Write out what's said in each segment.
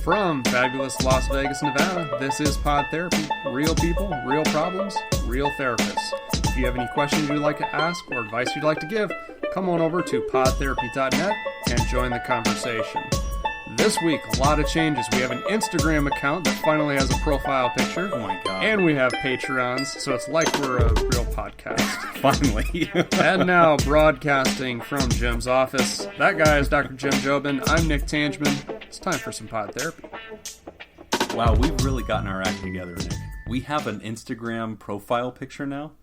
From fabulous Las Vegas, Nevada, this is Pod Therapy. Real people, real problems, real therapists. If you have any questions you'd like to ask or advice you'd like to give, come on over to podtherapy.net and join the conversation. This week, a lot of changes. We have an Instagram account that finally has a profile picture. Oh my god. And we have Patreons, so it's like we're a real podcast. Finally. And now, broadcasting from Jim's office. That guy is Dr. Jim Jobin. I'm Nick Tangeman. It's time for some Pod Therapy. Wow, we've really gotten our act together, Nick. We have an Instagram profile picture now?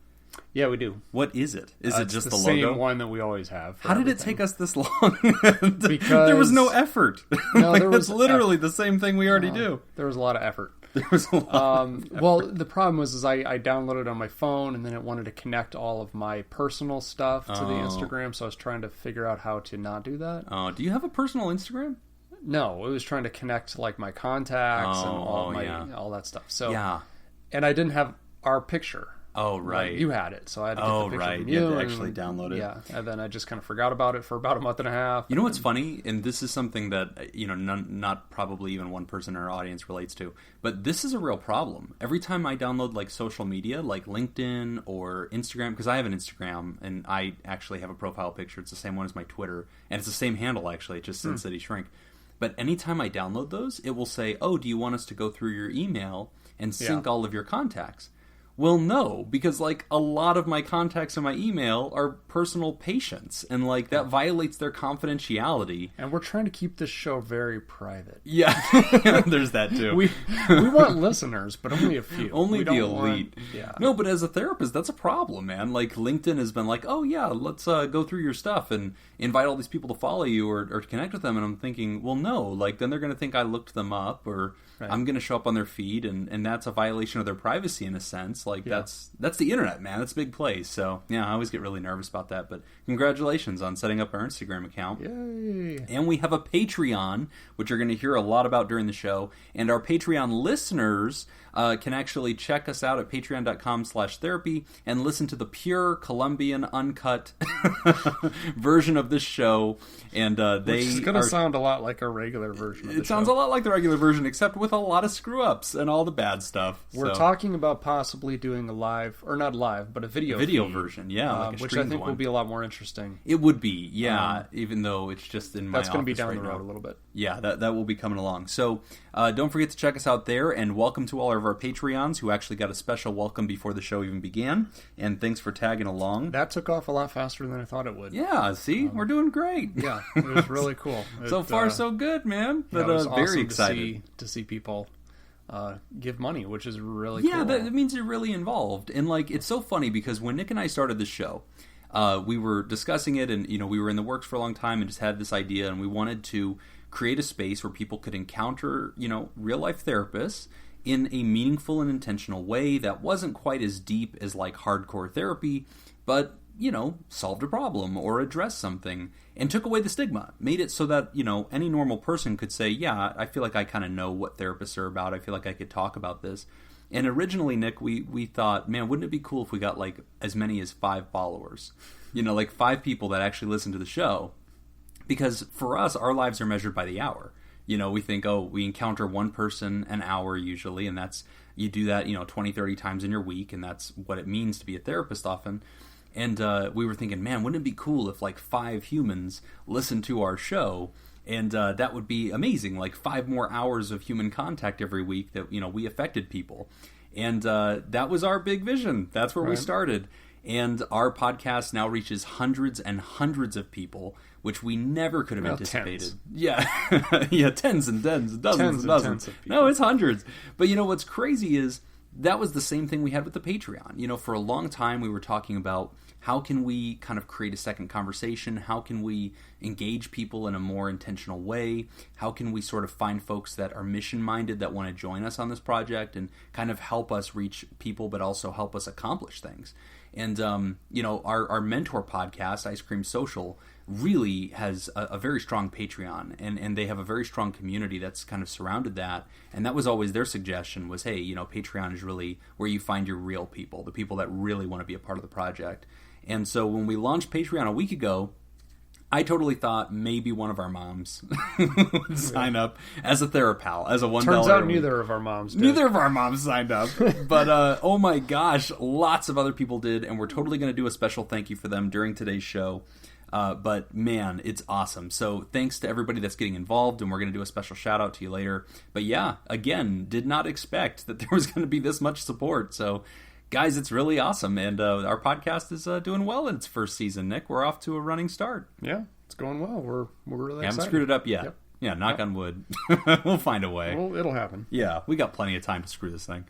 Yeah, we do. What is it? Is it just the logo? Same one that we always have. How did it take us this long? Because there was no effort. No, like, there was that's literally the same thing we already do. There was a lot of effort. There was a lot of effort. Well, the problem was I downloaded it on my phone, and then it wanted to connect all of my personal stuff to the Instagram, so I was trying to figure out how to not do that. Oh, do you have a personal Instagram? No, it was trying to connect like my contacts and all that stuff. So yeah, and I didn't have our picture. Oh, right. Like, you had it, so I had to get the picture from you you. had to actually download it. Yeah, and then I just kind of forgot about it for about a month and a half. You know what's funny? And this is something that, not probably even one person in our audience relates to, but this is a real problem. Every time I download, like, social media, like LinkedIn or Instagram, because I have an Instagram, and I actually have a profile picture. It's the same one as my Twitter, and it's the same handle, actually. It's just Sin City Shrink. But anytime I download those, it will say, oh, do you want us to go through your email and sync all of your contacts? Well, no, because, like, a lot of my contacts in my email are personal patients, and, like, that violates their confidentiality. And we're trying to keep this show very private. Yeah, there's that, too. We want listeners, but only a few. Only the elite. Yeah. No, but as a therapist, that's a problem, man. Like, LinkedIn has been like, oh, yeah, let's go through your stuff and invite all these people to follow you or to connect with them. And I'm thinking, well, no, like, then they're going to think I looked them up, or I'm going to show up on their feed, and that's a violation of their privacy in a sense. Like, that's the internet, man. That's a big place. So, yeah, I always get really nervous about that. But congratulations on setting up our Instagram account. Yay. And we have a Patreon, which you're going to hear a lot about during the show. And our Patreon listeners can actually check us out at patreon.com/therapy and listen to the pure Colombian uncut version of this show. And Which is going to sound a lot like a regular version of the show. It sounds a lot like the regular version, except with a lot of screw-ups and all the bad stuff. We're talking about possibly doing a live, or not live, but a video version, yeah. Like which I think will be a lot more interesting. It would be, yeah, even though it's just in my office. That's going to be down right the road now. a little bit. Yeah, that will be coming along. So don't forget to check us out there, and welcome to all of our Patreons who actually got a special welcome before the show even began. And thanks for tagging along. That took off a lot faster than I thought it would. Yeah, see? We're doing great. Yeah, it was really cool. So far, so good, man. But it was very awesome excited to see people give money, which is really cool. Yeah, that means you're really involved. And, like, it's so funny because when Nick and I started the show, we were discussing it, and, we were in the works for a long time and just had this idea, and we wanted to create a space where people could encounter, real-life therapists in a meaningful and intentional way that wasn't quite as deep as, like, hardcore therapy, but, solved a problem or addressed something and took away the stigma. Made it so that, any normal person could say, yeah, I feel like I kind of know what therapists are about. I feel like I could talk about this. And originally, Nick, we thought, man, wouldn't it be cool if we got, like, as many as 5 followers? Like 5 people that actually listen to the show. Because for us, our lives are measured by the hour. We think, we encounter one person an hour usually, and you do that, 20, 30 times in your week, and that's what it means to be a therapist often. And we were thinking, man, wouldn't it be cool if, like, 5 humans listened to our show? And that would be amazing, like 5 more hours of human contact every week that, we affected people. And that was our big vision. That's where we started. And our podcast now reaches hundreds and hundreds of people, which we never could have anticipated. Tens. Yeah. Yeah, tens and tens, dozens and dozens. Tens of people. No, it's hundreds. But what's crazy is that was the same thing we had with the Patreon. For a long time we were talking about how can we kind of create a second conversation? How can we engage people in a more intentional way? How can we sort of find folks that are mission-minded that want to join us on this project and kind of help us reach people but also help us accomplish things? And, our mentor podcast, Ice Cream Social, really has a very strong Patreon, and they have a very strong community that's kind of surrounded that. And that was always their suggestion was, hey, Patreon is really where you find your real people, the people that really want to be a part of the project. And so when we launched Patreon a week ago, I totally thought maybe one of our moms would sign up as a TheraPal, as a $1. Turns out neither of our moms did. Neither of our moms signed up. But, oh my gosh, lots of other people did, and we're totally going to do a special thank you for them during today's show. But man, it's awesome. So thanks to everybody that's getting involved, and we're going to do a special shout out to you later. But yeah, again, did not expect that there was going to be this much support. So guys, it's really awesome, and our podcast is doing well in its first season. Nick, we're off to a running start. Yeah, it's going well. We're really excited. Haven't screwed it up yet. Yep. Yeah, knock on wood. We'll find a way. Well, it'll happen. Yeah, we got plenty of time to screw this thing.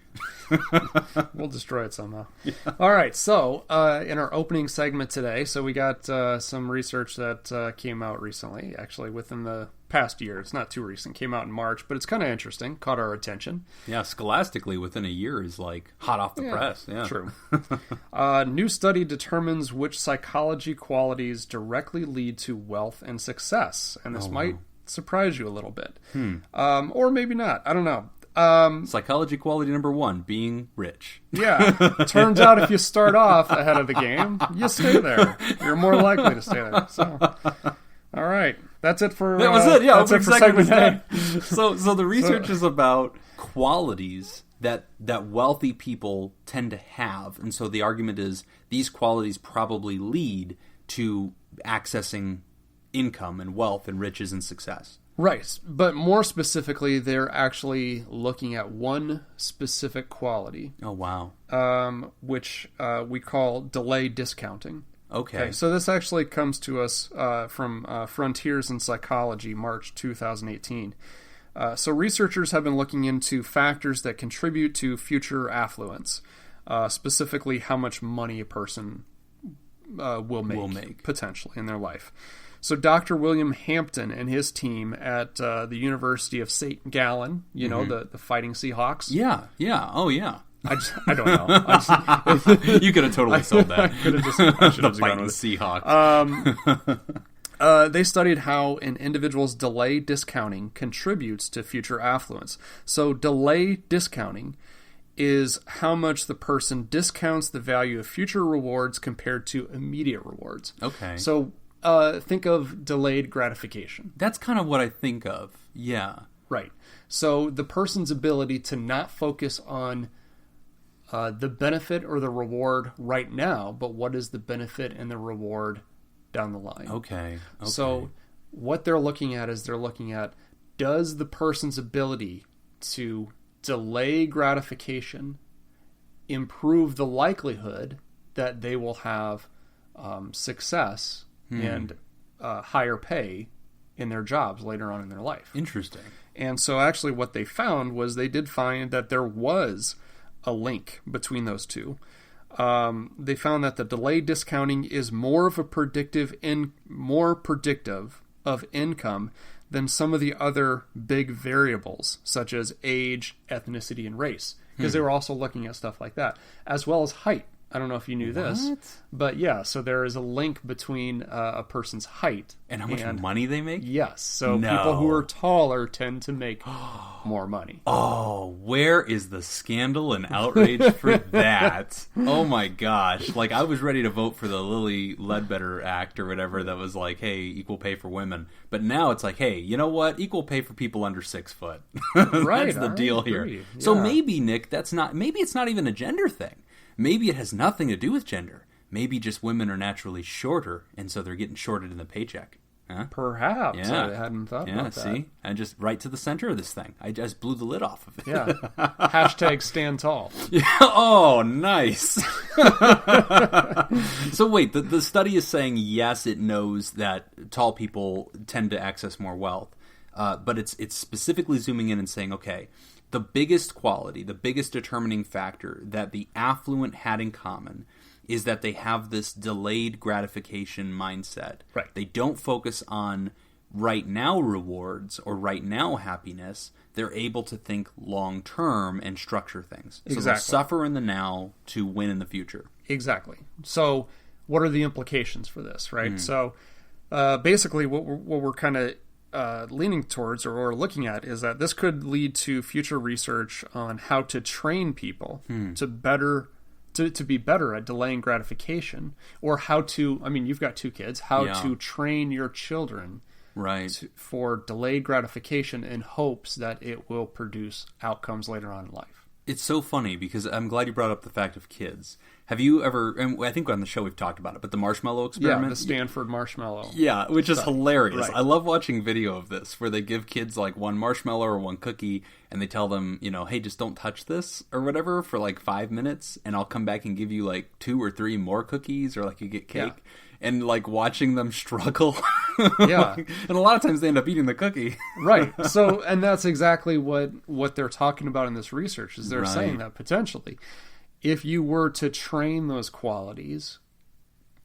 We'll destroy it somehow. Yeah. All right, so in our opening segment today, so we got some research that came out recently, actually within the past year. It's not too recent. Came out in March, but it's kind of interesting. Caught our attention. Yeah, scholastically, within a year is like hot off the press. Yeah, true. New study determines which psychology qualities directly lead to wealth and success, and this might surprise you a little bit, or maybe not. I don't know. Psychology quality number 1, being rich. Yeah, turns out if you start off ahead of the game, you stay there. You're more likely to stay there. So, all right, that's it for that was it. Yeah, that's it for segment A. So the research is about qualities that wealthy people tend to have, and so the argument is these qualities probably lead to accessing income and wealth and riches and success. Right, but more specifically, they're actually looking at one specific quality. Oh, wow. Which we call delay discounting. Okay. So this actually comes to us from Frontiers in Psychology, March 2018. So researchers have been looking into factors that contribute to future affluence, specifically how much money a person will make potentially in their life. So Dr. William Hampton and his team at the University of St. Gallen, you know, the Fighting Seahawks. Yeah. Oh, yeah. I don't know. You could have totally sold that. I should have the gone Fighting with Seahawks. They studied how an individual's delay discounting contributes to future affluence. So delay discounting is how much the person discounts the value of future rewards compared to immediate rewards. Okay. So think of delayed gratification. That's kind of what I think of. Yeah. Right. So the person's ability to not focus on the benefit or the reward right now, but what is the benefit and the reward down the line. Okay. So what they're looking at is does the person's ability to delay gratification improve the likelihood that they will have success and higher pay in their jobs later on in their life. Interesting. And so actually what they found was they did find that there was a link between those two. They found that the delay discounting is more predictive of income than some of the other big variables, such as age, ethnicity, and race, because they were also looking at stuff like that, as well as height. I don't know if you knew this, but yeah, so there is a link between a person's height and how much money they make? Yes, so people who are taller tend to make more money. Oh, where is the scandal and outrage for that? Oh my gosh, like I was ready to vote for the Lilly Ledbetter Act or whatever that was like, hey, equal pay for women. But now it's like, hey, you know what? Equal pay for people under 6 foot. Right, That's the deal here. Yeah. So maybe, Nick, maybe it's not even a gender thing. Maybe it has nothing to do with gender. Maybe just women are naturally shorter, and so they're getting shorted in the paycheck. Huh? Perhaps. Yeah. I hadn't thought about that. See? And just right to the center of this thing. I just blew the lid off of it. Yeah. Hashtag stand tall. Yeah. Oh, nice. So wait, the study is saying, yes, it knows that tall people tend to access more wealth. But it's specifically zooming in and saying, okay, the biggest quality, the biggest determining factor that the affluent had in common is that they have this delayed gratification mindset. Right. They don't focus on right now rewards or right now happiness. They're able to think long term and structure things. So they'll suffer in the now to win in the future. Exactly. So what are the implications for this, right? So basically what we're kind of leaning towards or looking at is that this could lead to future research on how to train people to to be better at delaying gratification, or how to, I mean, you've got 2 kids, how to train your children for delayed gratification in hopes that it will produce outcomes later on in life. It's so funny because I'm glad you brought up the fact of kids. Have you ever, and I think on the show we've talked about it, but the marshmallow experiment? Yeah, the Stanford marshmallow. Yeah, which is hilarious. Right. I love watching video of this where they give kids like 1 marshmallow or 1 cookie and they tell them, you know, hey, just don't touch this or whatever for like 5 minutes and I'll come back and give you like 2 or 3 more cookies or like you get cake. Yeah. And like watching them struggle. Yeah. And a lot of times they end up eating the cookie. Right. So, and that's exactly what they're talking about in this research, is they're saying that potentially if you were to train those qualities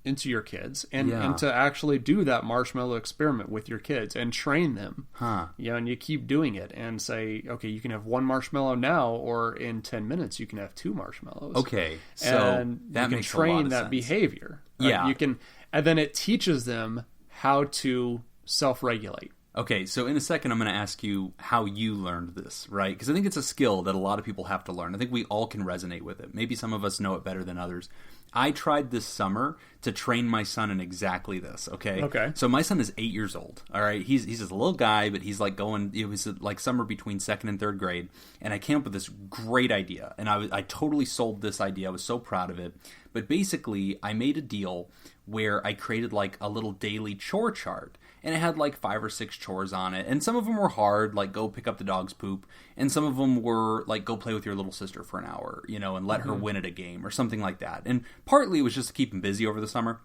into your kids and to actually do that marshmallow experiment with your kids and train them, and you keep doing it and say, okay, you can have 1 marshmallow now, or in 10 minutes you can have 2 marshmallows. Okay. So and that you can makes train a lot of that sense. behavior. Right? Yeah. You can, and then it teaches them how to self-regulate. Okay, so in a second I'm going to ask you how you learned this, right? Because I think it's a skill that a lot of people have to learn. I think we all can resonate with it. Maybe some of us know it better than others. I tried this summer to train my son in exactly this, okay? Okay. So my son is 8 years old, all right? He's just a little guy, but he's like going, it was like summer between 2nd and 3rd grade, and I came up with this great idea, and I totally sold this idea. I was so proud of it. But basically, I made a deal where I created like a little daily chore chart. And it had like 5 or 6 chores on it. And some of them were hard, like go pick up the dog's poop. And some of them were like go play with your little sister for an hour, you know, and let her win at a game or something like that. And partly it was just to keep him busy over the summer.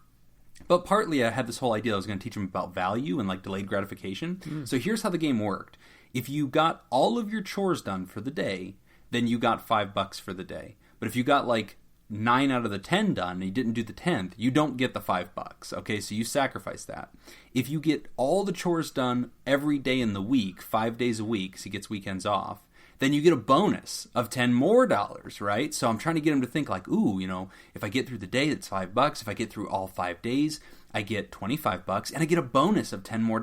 But partly I had this whole idea I was going to teach him about value and like delayed gratification. So here's how the game worked. If you got all of your chores done for the day, then you got $5 for the day. But if you got like 9 out of the 10 done and you didn't do the 10th, you don't get the $5. Okay, so you sacrifice that. If you get all the chores done every day in the week, 5 days a week, so he gets weekends off, then you get a bonus of $10 more, right? So I'm trying to get him to think like, ooh, you know, if I get through the day, it's $5. If I get through all 5 days, I get $25 and I get a bonus of $10 more.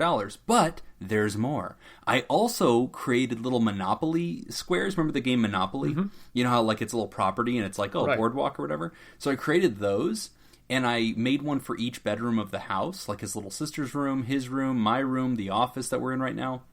But there's more. I also created little Monopoly squares. Remember the game Monopoly? Mm-hmm. You know how like it's a little property and it's like, boardwalk or whatever. So I created those and I made one for each bedroom of the house, like his little sister's room, his room, my room, the office that we're in right now.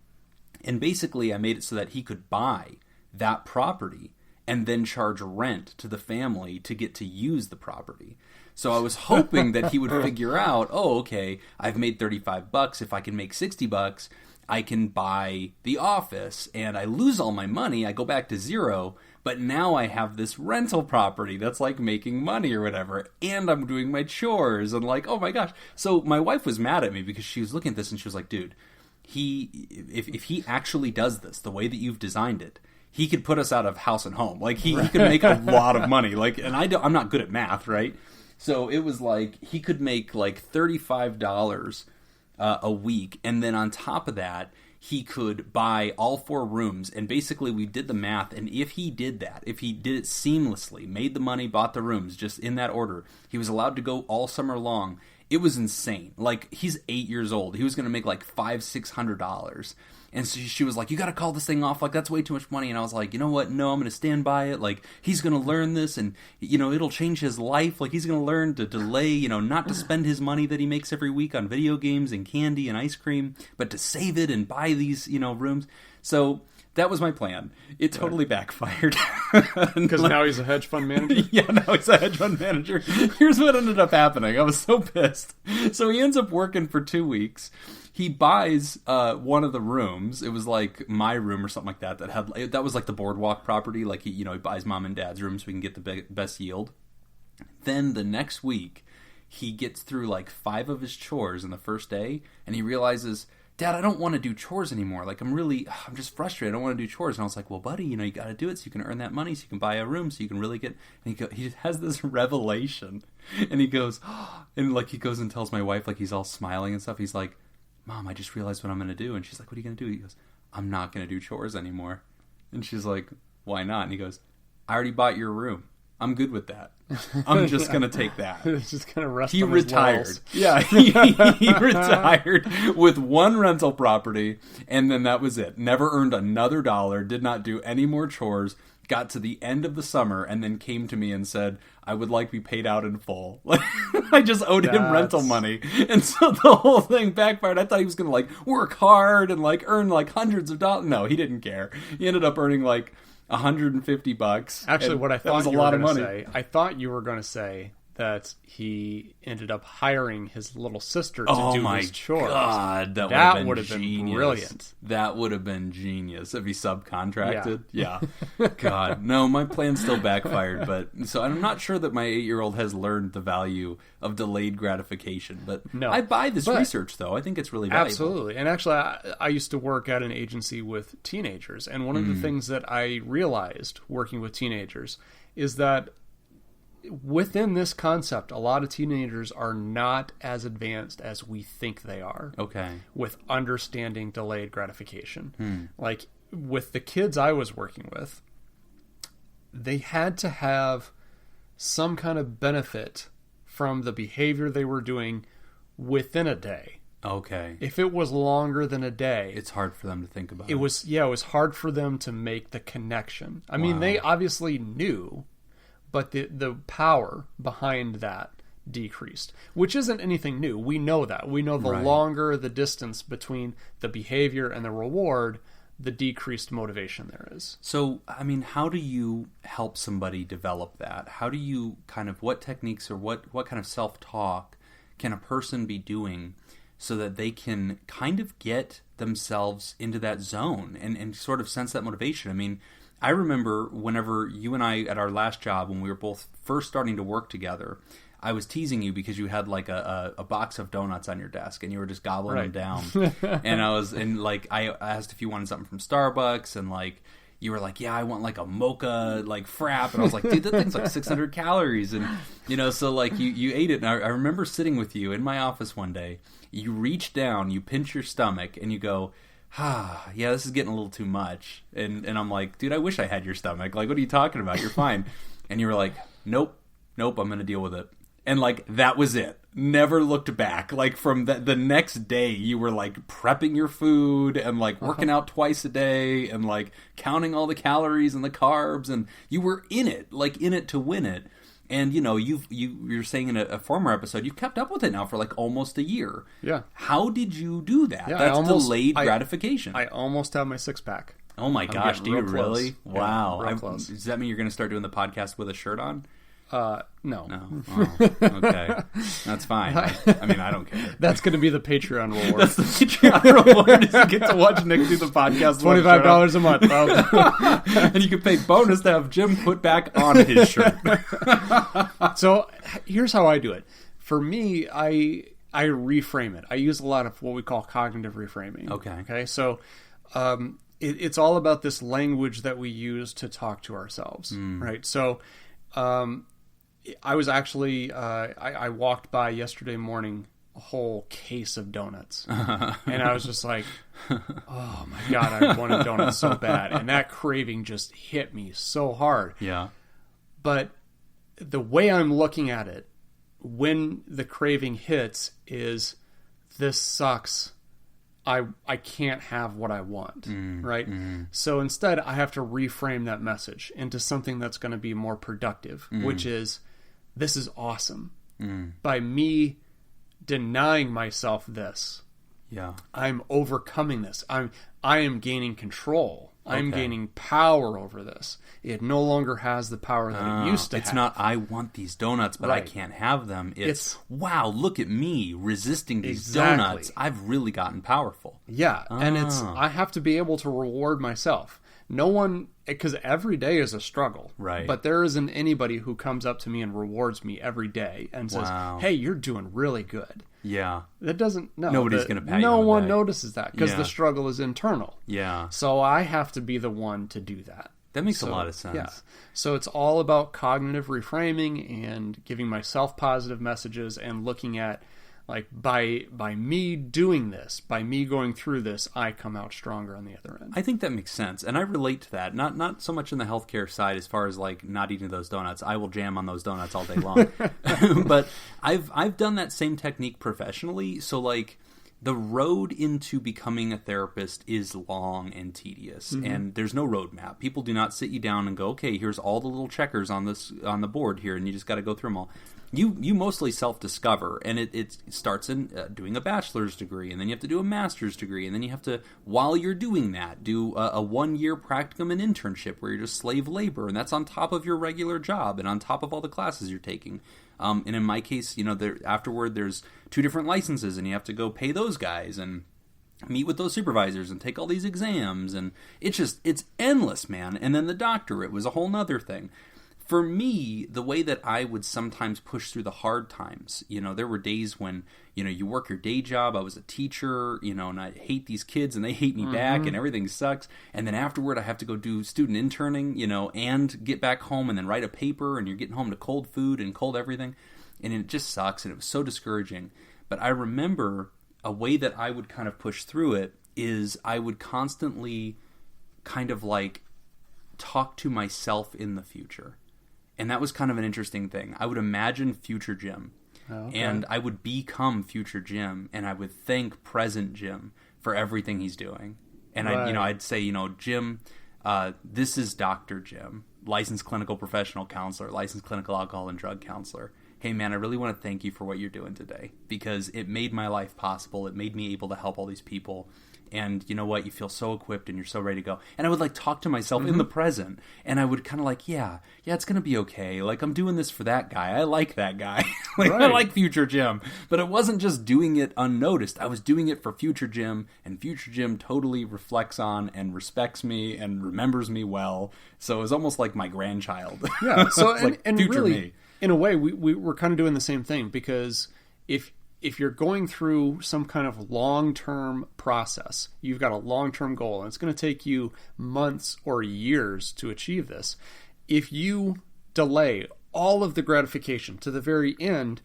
And basically I made it so that he could buy that property and then charge rent to the family to get to use the property. So I was hoping that he would figure out, oh, okay, I've made $35. If I can make $60, I can buy the office and I lose all my money. I go back to zero, but now I have this rental property that's like making money or whatever. And I'm doing my chores and like, oh my gosh. So my wife was mad at me because she was looking at this and she was like, dude, if he actually does this the way that you've designed it, he could put us out of house and home. Like he could make a lot of money. Like, and I'm not good at math, right? So it was like he could make like $35 a week, and then on top of that, he could buy all 4 rooms. And basically, we did the math, and if he did that, if he did it seamlessly, made the money, bought the rooms, just in that order, he was allowed to go all summer long. It was insane. Like, he's 8 years old. He was going to make like $500-$600. And so she was like, you got to call this thing off. Like, that's way too much money. And I was like, you know what? No, I'm going to stand by it. Like, he's going to learn this and, you know, it'll change his life. Like, he's going to learn to delay, you know, not to spend his money that he makes every week on video games and candy and ice cream, but to save it and buy these, you know, rooms. So that was my plan. It totally backfired. Because now he's a hedge fund manager? Yeah, now he's a hedge fund manager. Here's what ended up happening. I was so pissed. So he ends up working for 2 weeks. He buys one of the rooms. It was like my room or something like that. That was like the boardwalk property. Like he buys mom and dad's room so we can get the best yield. Then the next week, he gets through like 5 of his chores in the first day, and he realizes, Dad, I don't want to do chores anymore. Like I'm just frustrated. I don't want to do chores. And I was like, well, buddy, you know, you got to do it so you can earn that money, so you can buy a room, so you can really get. And he has this revelation, and he goes, and like he goes and tells my wife, like he's all smiling and stuff. He's like, Mom, I just realized what I'm going to do. And she's like, what are you going to do? He goes, I'm not going to do chores anymore. And she's like, why not? And he goes, I already bought your room. I'm good with that. I'm just going to take that. It's just going to rest He on his retired. laurels. Yeah, he retired with 1 rental property, and then that was it. Never earned another dollar, did not do any more chores, got to the end of the summer and then came to me and said, I would like to be paid out in full. Like, I just owed him rental money. And so the whole thing backfired. I thought he was going to like work hard and like earn like hundreds of dollars. No, he didn't care. He ended up earning like $150. Actually, what I thought was a you lot were of going to money. say, I thought you were going to say that he ended up hiring his little sister to do his chores. God, that would have been brilliant. That would have been genius if he subcontracted. Yeah. God, no, my plan still backfired. But so I'm not sure that my 8-year-old has learned the value of delayed gratification. But no. I buy this research, though. I think it's really valuable. Absolutely. And actually, I used to work at an agency with teenagers. And one of the things that I realized working with teenagers is that within this concept, a lot of teenagers are not as advanced as we think they are. Okay. With understanding delayed gratification. Like, with the kids I was working with, they had to have some kind of benefit from the behavior they were doing within a day. Okay. If it was longer than a day, it's hard for them to think about. It was hard for them to make the connection. I mean, they obviously knew, but the power behind that decreased, which isn't anything new. We know that. We know the longer the distance between the behavior and the reward, the decreased motivation there is. So, I mean, how do you help somebody develop that? How do you what techniques or what kind of self-talk can a person be doing so that they can kind of get themselves into that zone and sort of sense that motivation? I mean, I remember whenever you and I, at our last job, when we were both first starting to work together, I was teasing you because you had like a box of donuts on your desk and you were just gobbling them down. And I asked if you wanted something from Starbucks, and like you were like, yeah, I want like a mocha like frap, and I was like, dude, that thing's like 600 calories, and so like you ate it. And I remember sitting with you in my office one day. You reach down, you pinch your stomach, and you go, yeah, this is getting a little too much. And I'm like, dude, I wish I had your stomach. Like, what are you talking about? You're fine. And you were like, nope, I'm going to deal with it. And like, that was it. Never looked back. Like, from the next day, you were like prepping your food and like working out twice a day and like counting all the calories and the carbs. And you were in it, like in it to win it. And, you're saying in a former episode, you've kept up with it now for like almost a year. Yeah. How did you do that? Yeah, That's delayed gratification. I almost have my 6-pack. Oh my gosh, do you really? Yeah, wow. close. Does that mean you're going to start doing the podcast with a shirt on? No. Oh, okay. That's fine. I mean, I don't care. That's going to be the Patreon reward. That's the Patreon reward, is you get to watch Nick do the podcast. $25 a month. And you can pay bonus to have Jim put back on his shirt. So here's how I do it. For me, I reframe it. I use a lot of what we call cognitive reframing. Okay. So it's all about this language that we use to talk to ourselves, right? So I was actually, I walked by yesterday morning a whole case of donuts. And I was just like, oh my God, I wanted donuts so bad. And that craving just hit me so hard. Yeah. But the way I'm looking at it, when the craving hits, is this sucks. I can't have what I want, right? So instead, I have to reframe that message into something that's going to be more productive, which is, this is awesome. By me denying myself this, I'm overcoming this. I am gaining control. I'm gaining power over this. It no longer has the power that it used to have. It's not, I want these donuts, but I can't have them. It's wow, look at me resisting these donuts. I've really gotten powerful. Yeah, and I have to be able to reward myself. No one, because every day is a struggle. Right. But there isn't anybody who comes up to me and rewards me every day and says, hey, you're doing really good. Yeah. That doesn't, nobody's going to pat you no on the one back. Notices that because the struggle is internal. Yeah. So I have to be the one to do that. That makes a lot of sense. Yeah. So it's all about cognitive reframing and giving myself positive messages and looking at, like, by me doing this, by me going through this, I come out stronger on the other end. I think that makes sense, and I relate to that. Not so much in the healthcare side as far as like not eating those donuts. I will jam on those donuts all day long. But I've done that same technique professionally. So like the road into becoming a therapist is long and tedious, and there's no roadmap. People do not sit you down and go, okay, here's all the little checkers on the board here, and you just got to go through them all. You mostly self-discover, and it starts in doing a bachelor's degree, and then you have to do a master's degree, and then you have to, while you're doing that, do a 1-year practicum and internship where you're just slave labor, and that's on top of your regular job and on top of all the classes you're taking. And in my case, afterward there's 2 different licenses, and you have to go pay those guys and meet with those supervisors and take all these exams, and it's endless, man. And then the doctorate was a whole nother thing. For me, the way that I would sometimes push through the hard times, there were days when, you work your day job. I was a teacher, and I hate these kids and they hate me back and everything sucks. And then afterward, I have to go do student interning, and get back home and then write a paper, and you're getting home to cold food and cold everything. And it just sucks, and it was so discouraging. But I remember a way that I would kind of push through it is I would constantly kind of like talk to myself in the future. And that was kind of an interesting thing. I would imagine future Jim, and I would become future Jim, and I would thank present Jim for everything he's doing. And I'd say, Jim, this is Dr. Jim, licensed clinical professional counselor, licensed clinical alcohol and drug counselor. Hey, man, I really want to thank you for what you're doing today, because it made my life possible. It made me able to help all these people. And you know what? You feel so equipped and you're so ready to go. And I would like talk to myself in the present. And I would kind of like, yeah, it's going to be okay. Like, I'm doing this for that guy. I like that guy. I like future Jim. But it wasn't just doing it unnoticed. I was doing it for future Jim. And future Jim totally reflects on and respects me and remembers me well. So it was almost like my grandchild. Yeah. So and future really, me. In a way, we're kind of doing the same thing, because if you're going through some kind of long-term process, you've got a long-term goal, and it's going to take you months or years to achieve this. If you delay all of the gratification to the very end,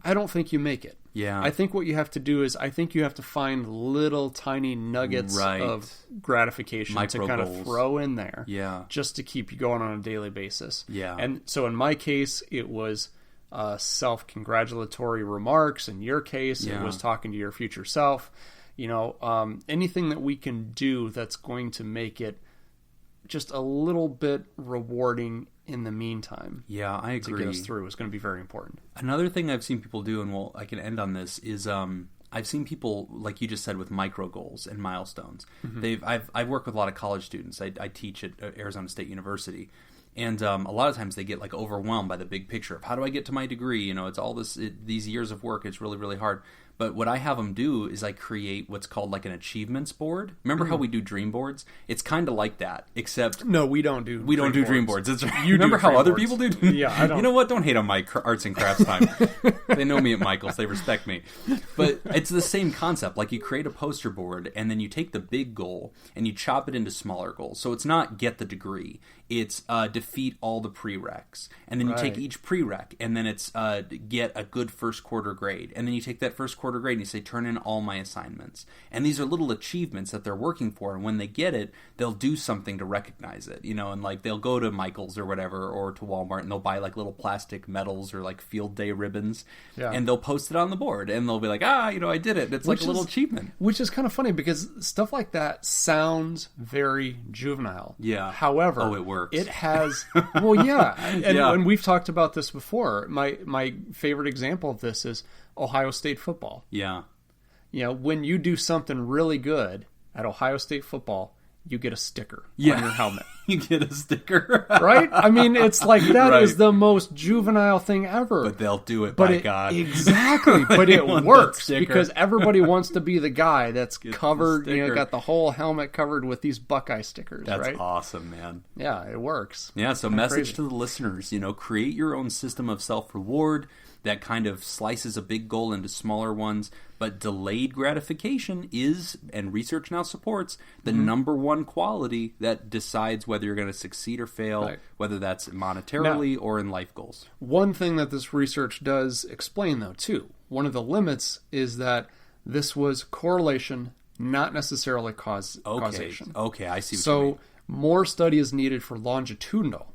I don't think you make it. Yeah. I think what you have to do is, you have to find little tiny nuggets of gratification to kind of throw in there, just to keep you going on a daily basis. Yeah. And so in my case, it was self-congratulatory remarks. In your case, it was talking to your future self. Anything that we can do that's going to make it just a little bit rewarding in the meantime. Yeah, I agree. To get us through is going to be very important. Another thing I've seen people do, and I can end on this, is I've seen people, like you just said, with micro goals and milestones. I've worked with a lot of college students. I teach at Arizona State University. And a lot of times they get like overwhelmed by the big picture of how do I get to my degree? It's all these years of work. It's really, really hard. But what I have them do is I create what's called like an achievements board. Remember how we do dream boards? It's kind of like that, except no, we don't do dream boards. You remember how other people do? Yeah, I don't. You know what? Don't hate on my arts and crafts time. They know me at Michael's. They respect me. But it's the same concept. Like you create a poster board, and then you take the big goal and you chop it into smaller goals. So it's not get the degree. It's defeat all the prereqs. And then you take each prereq, and then it's get a good first quarter grade. And then you take that first quarter grade and you say, turn in all my assignments. And these are little achievements that they're working for. And when they get it, they'll do something to recognize it. And like they'll go to Michael's or whatever, or to Walmart, and they'll buy like little plastic medals or like field day ribbons. Yeah. And they'll post it on the board. And they'll be like, I did it. It's like a little achievement. Which is kind of funny, because stuff like that sounds very juvenile. Yeah. However, it works. It has, and we've talked about this before. My favorite example of this is Ohio State football. Yeah. When you do something really good at Ohio State football, you get a sticker on your helmet. You get a sticker. Right? I mean, it's like that is the most juvenile thing ever. But they'll do it, by God. Exactly. But it works because everybody wants to be the guy that's covered, got the whole helmet covered with these Buckeye stickers. That's awesome, man. Yeah, it works. Yeah, so message to the listeners, create your own system of self-reward that kind of slices a big goal into smaller ones. But delayed gratification is, and research now supports, the number one quality that decides whether you're going to succeed or fail, whether that's monetarily or in life goals. One thing that this research does explain, though, too, one of the limits is that this was correlation, not necessarily causation. Okay, I see what you mean. So more study is needed for longitudinal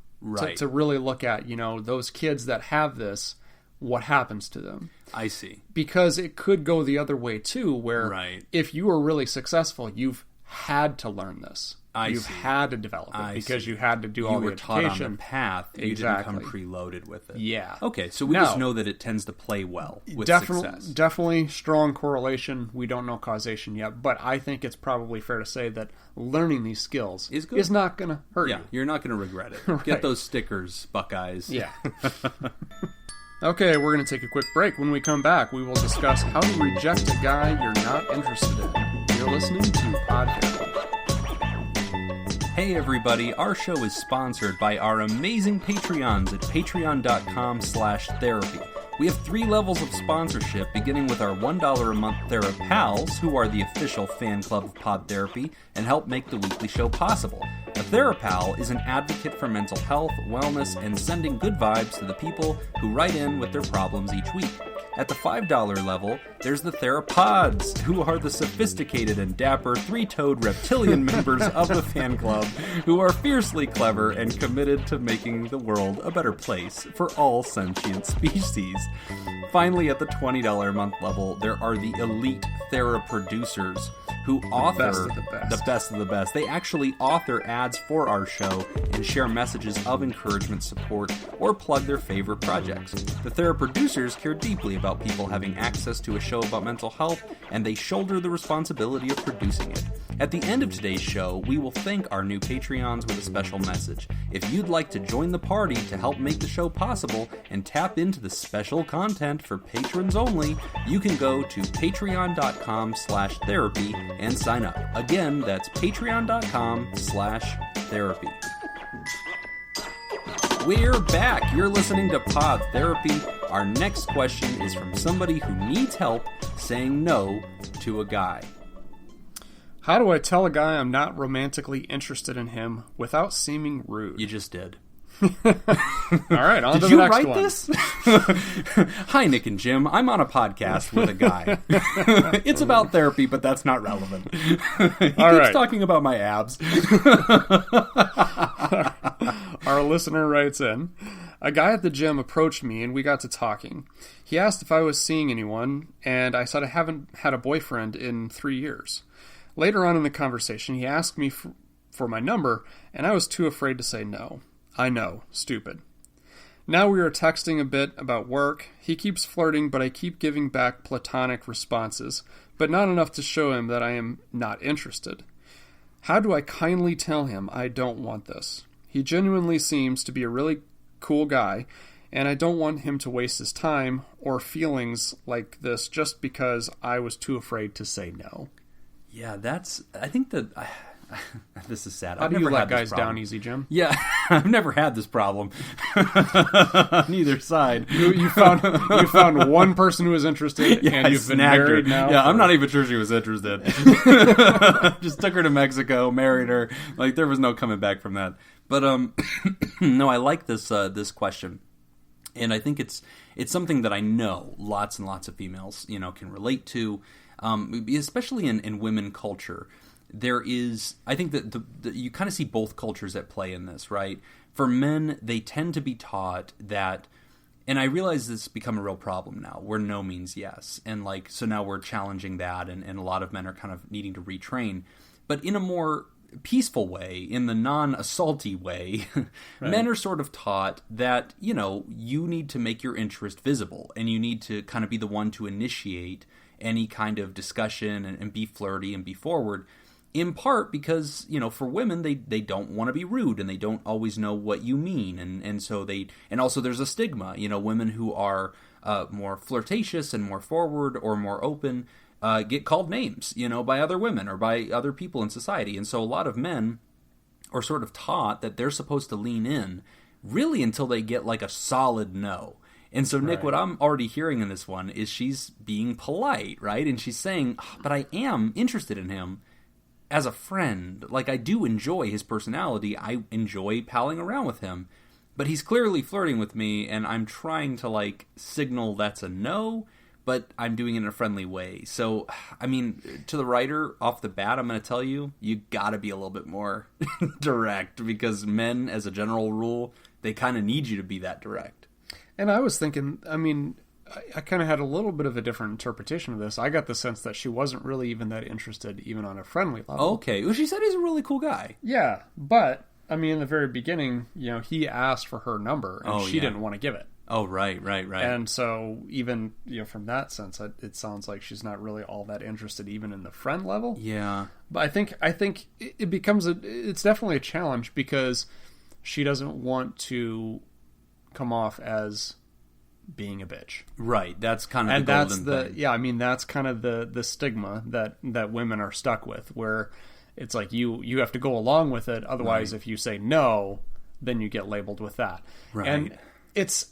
to really look at, those kids that have this, what happens to them. I see. Because it could go the other way too, where Right. if you were really successful, you've had to learn this. You've see. had to develop it because you had to do all the education. You were taught on the path. You Exactly. didn't come preloaded with it. Yeah. Okay, so we just know that it tends to play well with success. Definitely strong correlation. We don't know causation yet, but I think it's probably fair to say that learning these skills is not going to hurt you. You're not going to regret it. Right. Get those stickers, Buckeyes. Yeah. Okay, we're going to take a quick break. When we come back, we will discuss how to reject a guy you're not interested in. You're listening to Pod Therapy. Hey everybody, our show is sponsored by our amazing Patreons at patreon.com/therapy. We have 3 levels of sponsorship, beginning with our $1 a month TheraPals, who are the official fan club of Pod Therapy and help make the weekly show possible. A TheraPal is an advocate for mental health, wellness, and sending good vibes to the people who write in with their problems each week. At the $5 level, there's the Therapods, who are the sophisticated and dapper 3-toed reptilian members of the fan club, who are fiercely clever and committed to making the world a better place for all sentient species. Finally, at the $20 a month level, there are the elite Theraproducers, who author the best of the best. They actually author ads for our show and share messages of encouragement, support, or plug their favorite projects. The Theraproducers care deeply about people having access to a show about mental health, and they shoulder the responsibility of producing it. At the end of today's show, we will thank our new Patreons with a special message. If you'd like to join the party to help make the show possible and tap into the special content for patrons only, you can go to patreon.com/therapy and sign up. Again, that's patreon.com/therapy. We're back. You're listening to Pod Therapy. Our next question is from somebody who needs help saying no to a guy. How do I tell a guy I'm not romantically interested in him without seeming rude? You just did. All right, on to the next one. Did you write this? Hi, Nick and Jim. I'm on a podcast with a guy. It's about therapy, but that's not relevant. He keeps talking about my abs. Our listener writes in, a guy at the gym approached me and we got to talking. He asked if I was seeing anyone, and I said I haven't had a boyfriend in 3 years. Later on in the conversation, he asked me for my number, and I was too afraid to say no. I know, stupid. Now we are texting a bit about work. He keeps flirting, but I keep giving back platonic responses, but not enough to show him that I am not interested. How do I kindly tell him I don't want this? He genuinely seems to be a really cool guy, and I don't want him to waste his time or feelings like this just because I was too afraid to say no. Yeah, I think that... this is sad. How do you let guys down easy, Jim? Yeah, I've never had this problem on either side. You found one person who was interested, and you've been married now. Yeah, I'm not even sure she was interested. Just took her to Mexico, married her. Like there was no coming back from that. But no, I like this question, and I think it's something that I know lots and lots of females can relate to, especially in women culture. There is, I think that you kind of see both cultures at play in this, right? For men, they tend to be taught that, and I realize this has become a real problem now, where no means yes. And so now we're challenging that, and a lot of men are kind of needing to retrain. But in a more peaceful way, in the non-assaulty way, right. Men are sort of taught that, you need to make your interest visible, and you need to kind of be the one to initiate any kind of discussion and be flirty and be forward. In part because, for women, they don't want to be rude and they don't always know what you mean. And so and also there's a stigma, women who are more flirtatious and more forward or more open get called names, by other women or by other people in society. And so a lot of men are sort of taught that they're supposed to lean in really until they get like a solid no. And so, Nick, What I'm already hearing in this one is she's being polite, right? And she's saying, but I am interested in him as a friend. Like, I do enjoy his personality. I enjoy palling around with him. But he's clearly flirting with me, and I'm trying to, signal that's a no, but I'm doing it in a friendly way. So, I mean, to the writer, off the bat, I'm going to tell you, you got to be a little bit more direct, because men, as a general rule, they kind of need you to be that direct. And I was thinking, I mean, I kind of had a little bit of a different interpretation of this. I got the sense that she wasn't really even that interested, even on a friendly level. Okay. Well, she said he's a really cool guy. Yeah, but, I mean, in the very beginning, he asked for her number, and she didn't want to give it. Oh, right. And so, even, from that sense, it sounds like she's not really all that interested, even in the friend level. Yeah. But I think it becomes it's definitely a challenge, because she doesn't want to come off as being a bitch. Right. That's kind of the golden thing. Yeah, I mean, that's kind of the stigma that women are stuck with, where it's like you have to go along with it, otherwise if you say no, then you get labeled with that. Right. And it's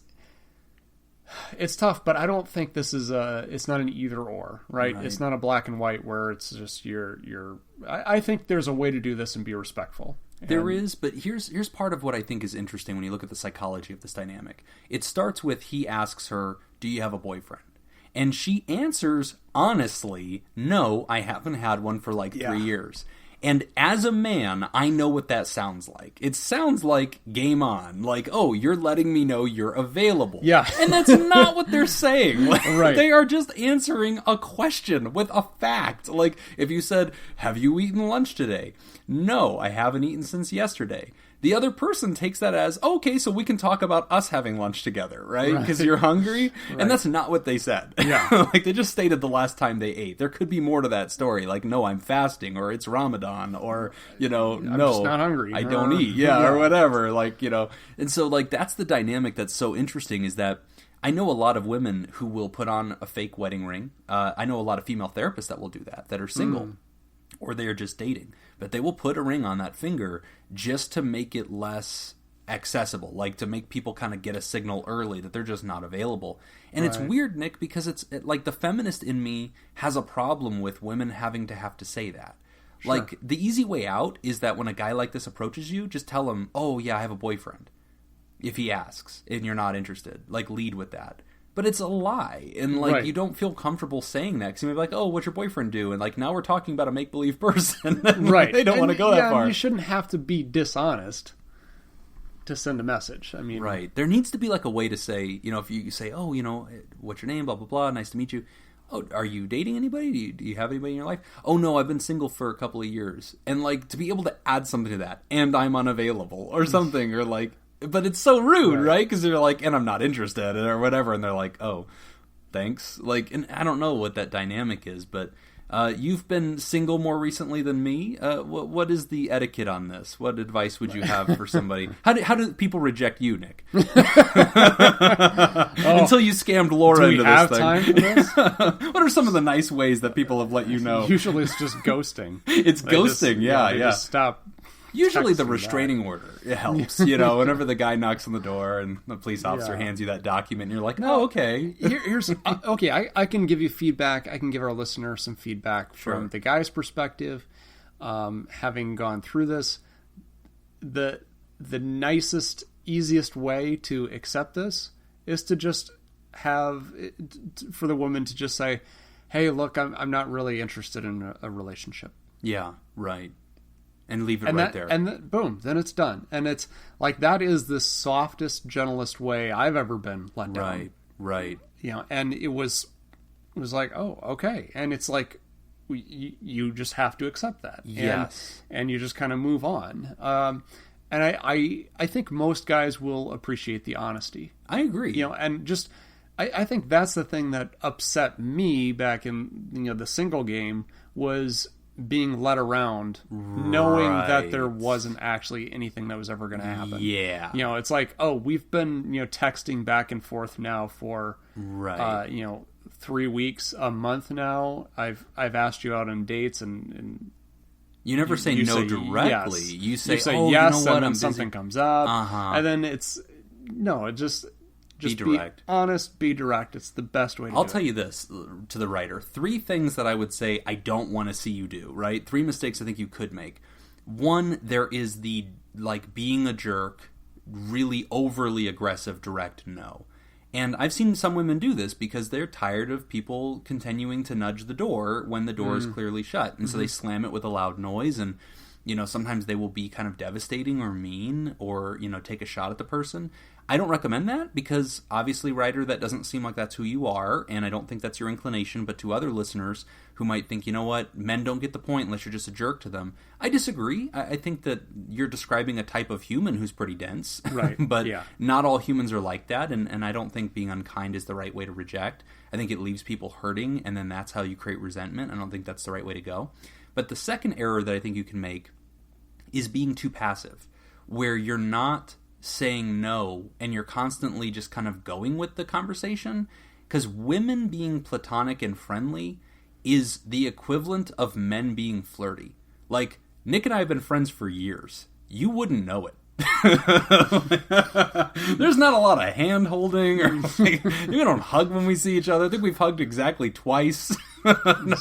tough, but I don't think this is it's not an either or, right? It's not a black and white where it's just I think there's a way to do this and be respectful. There is, but here's part of what I think is interesting when you look at the psychology of this dynamic. It starts with he asks her, "Do you have a boyfriend?" And she answers honestly, "No, I haven't had one for 3 years." And as a man, I know what that sounds like. It sounds like game on. Like, oh, you're letting me know you're available. Yeah. And that's not what they're saying. Right. They are just answering a question with a fact. Like, if you said, "Have you eaten lunch today?" "No, I haven't eaten since yesterday." The other person takes that as, okay, so we can talk about us having lunch together, right? Because you're hungry. Right. And that's not what they said. Yeah. They just stated the last time they ate. There could be more to that story. Like, no, I'm fasting, or it's Ramadan, or, I'm no, just not hungry. I don't eat. Yeah, or whatever. And so, that's the dynamic that's so interesting, is that I know a lot of women who will put on a fake wedding ring. I know a lot of female therapists that will do that are single. Or they are just dating. But they will put a ring on that finger just to make it less accessible, to make people kind of get a signal early that they're just not available. And It's weird, Nick, because it's the feminist in me has a problem with women having to have to say that. Sure. The easy way out is that when a guy like this approaches you, just tell him, "Oh, yeah, I have a boyfriend." If he asks and you're not interested, lead with that. But it's a lie, and you don't feel comfortable saying that, because you may be like, "Oh, what's your boyfriend do?" And now we're talking about a make-believe person. Right. They don't want to go that far. You shouldn't have to be dishonest to send a message. I mean, right. There needs to be a way to say, if you say, "Oh, what's your name? Blah blah blah. Nice to meet you." "Oh, are you dating anybody? Do you have anybody in your life?" "Oh no, I've been single for a couple of years." And to be able to add something to that, "and I'm unavailable," or something, or but it's so rude, right? Because they're "and I'm not interested," or whatever, and they're like, "Oh, thanks." And I don't know what that dynamic is, but you've been single more recently than me. What is the etiquette on this? What advice would you have for somebody? How do people reject you, Nick? Until you scammed Laura into this thing. Do we have time for this? What are some of the nice ways that people have let you know? Usually it's just ghosting. It's ghosting, yeah. Just stop. Usually the restraining order, it helps, whenever the guy knocks on the door and the police officer hands you that document, and you're like, "Oh, okay." Here's okay, I can give you feedback. I can give our listener some feedback from the guy's perspective. Having gone through this, the nicest, easiest way to accept this is to just for the woman to just say, "Hey, look, I'm not really interested in a relationship." Yeah, right. And leave it there. And boom, then it's done. And it's that is the softest, gentlest way I've ever been let down. Right. And it was oh, okay. And it's you just have to accept that. Yes. And you just kind of move on. And I think most guys will appreciate the honesty. I agree. And just I think that's the thing that upset me back in the single game was being led around knowing that there wasn't actually anything that was ever going to happen. Yeah. It's oh, we've been, texting back and forth now for, 3 weeks, a month now. I've asked you out on dates and you never say no directly. Yes. You say oh, yes, and then something comes up. And then it just be direct. Be honest, be direct. It's the best way to do it. I'll tell you this, to the writer. 3 things that I would say I don't want to see you do, right? 3 mistakes I think you could make. 1, there is the, being a jerk, really overly aggressive, direct no. And I've seen some women do this because they're tired of people continuing to nudge the door when the door is clearly shut. And so they slam it with a loud noise, and sometimes they will be kind of devastating or mean or, take a shot at the person. I don't recommend that because, obviously, Ryder, that doesn't seem like that's who you are, and I don't think that's your inclination. But to other listeners who might think, you know what, men don't get the point unless you're just a jerk to them, I disagree. I think that you're describing a type of human who's pretty dense. Right. But yeah. not all humans are like that, and I don't think being unkind is the right way to reject. I think it leaves people hurting, and then that's how you create resentment. I don't think that's the right way to go. But the second error that I think you can make is being too passive, where you're not saying no, and you're constantly just kind of going with the conversation. Because women being platonic and friendly is the equivalent of men being flirty. Like, Nick and I have been friends for years. You wouldn't know it. There's not a lot of hand holding, or like, we don't hug when we see each other. I think we've hugged exactly twice.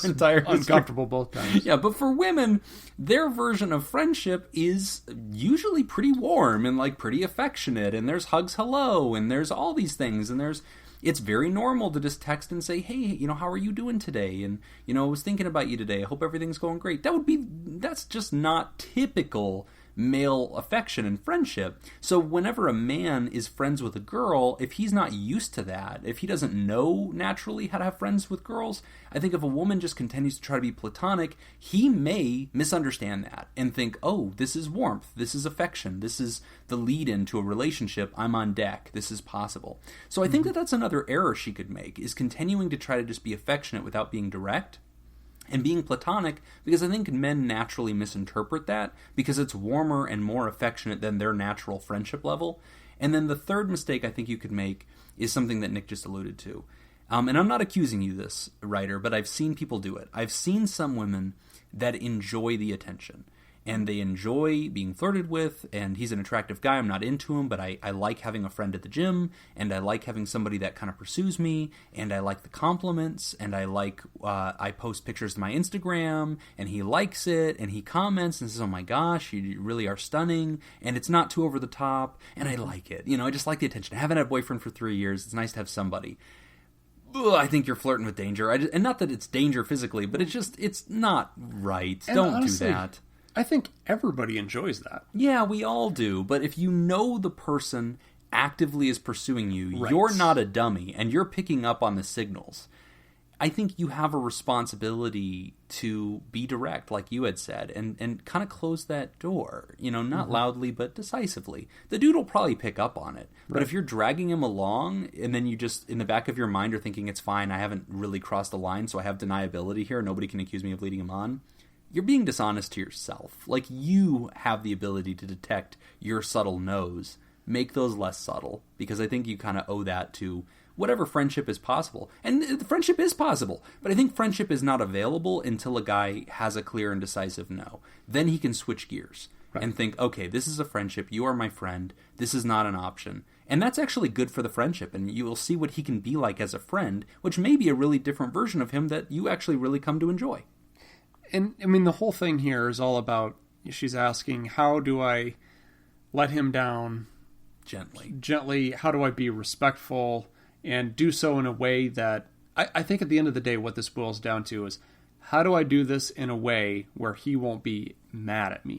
Entire uncomfortable both times. Yeah, but for women, their version of friendship is usually pretty warm and like pretty affectionate, and there's hugs hello, and there's all these things, and it's very normal to just text and say, hey, you know, how are you doing today? And, you know, I was thinking about you today. I hope everything's going great. That's just not typical male affection and friendship. So whenever a man is friends with a girl, if he's not used to that, if he doesn't know naturally how to have friends with girls, I think if a woman just continues to try to be platonic, he may misunderstand that and think, oh, this is warmth, this is affection, this is the lead-in to a relationship, I'm on deck, this is possible. So I think that that's another error she could make, is continuing to try to just be affectionate without being direct. And being platonic, because I think men naturally misinterpret that, because it's warmer and more affectionate than their natural friendship level. And then the third mistake I think you could make is something that Nick just alluded to. And I'm not accusing you of this, Ryder, but I've seen people do it. I've seen some women that enjoy the attention. And they enjoy being flirted with, and he's an attractive guy, I'm not into him, but I like having a friend at the gym, and I like having somebody that kind of pursues me, and I like the compliments, and I like, I post pictures to my Instagram, and he likes it, and he comments, and says, oh my gosh, you really are stunning, and it's not too over the top, and I like it. You know, I just like the attention. I haven't had a boyfriend for 3 years, it's nice to have somebody. Ugh, I think you're flirting with danger, and not that it's danger physically, but it's not right. And don't honestly, do that. I think everybody enjoys that. Yeah, we all do. But if you know the person actively is pursuing you, right. You're not a dummy, and you're picking up on the signals. I think you have a responsibility to be direct, like you had said, and kind of close that door. You know, not loudly, but decisively. The dude will probably pick up on it. But if you're dragging him along, and then you just, in the back of your mind, are thinking, it's fine, I haven't really crossed the line, so I have deniability here, nobody can accuse me of leading him on. You're being dishonest to yourself. Like, you have the ability to detect your subtle no's. Make those less subtle, because I think you kind of owe that to whatever friendship is possible. And the friendship is possible, but I think friendship is not available until a guy has a clear and decisive no. Then he can switch gears and think, okay, this is a friendship, you are my friend, this is not an option. And that's actually good for the friendship, and you will see what he can be like as a friend, which may be a really different version of him that you actually really come to enjoy. And, I mean, the whole thing here is all about, she's asking, how do I let him down gently? How do I be respectful and do so in a way that, I think at the end of the day, what this boils down to is, how do I do this in a way where he won't be mad at me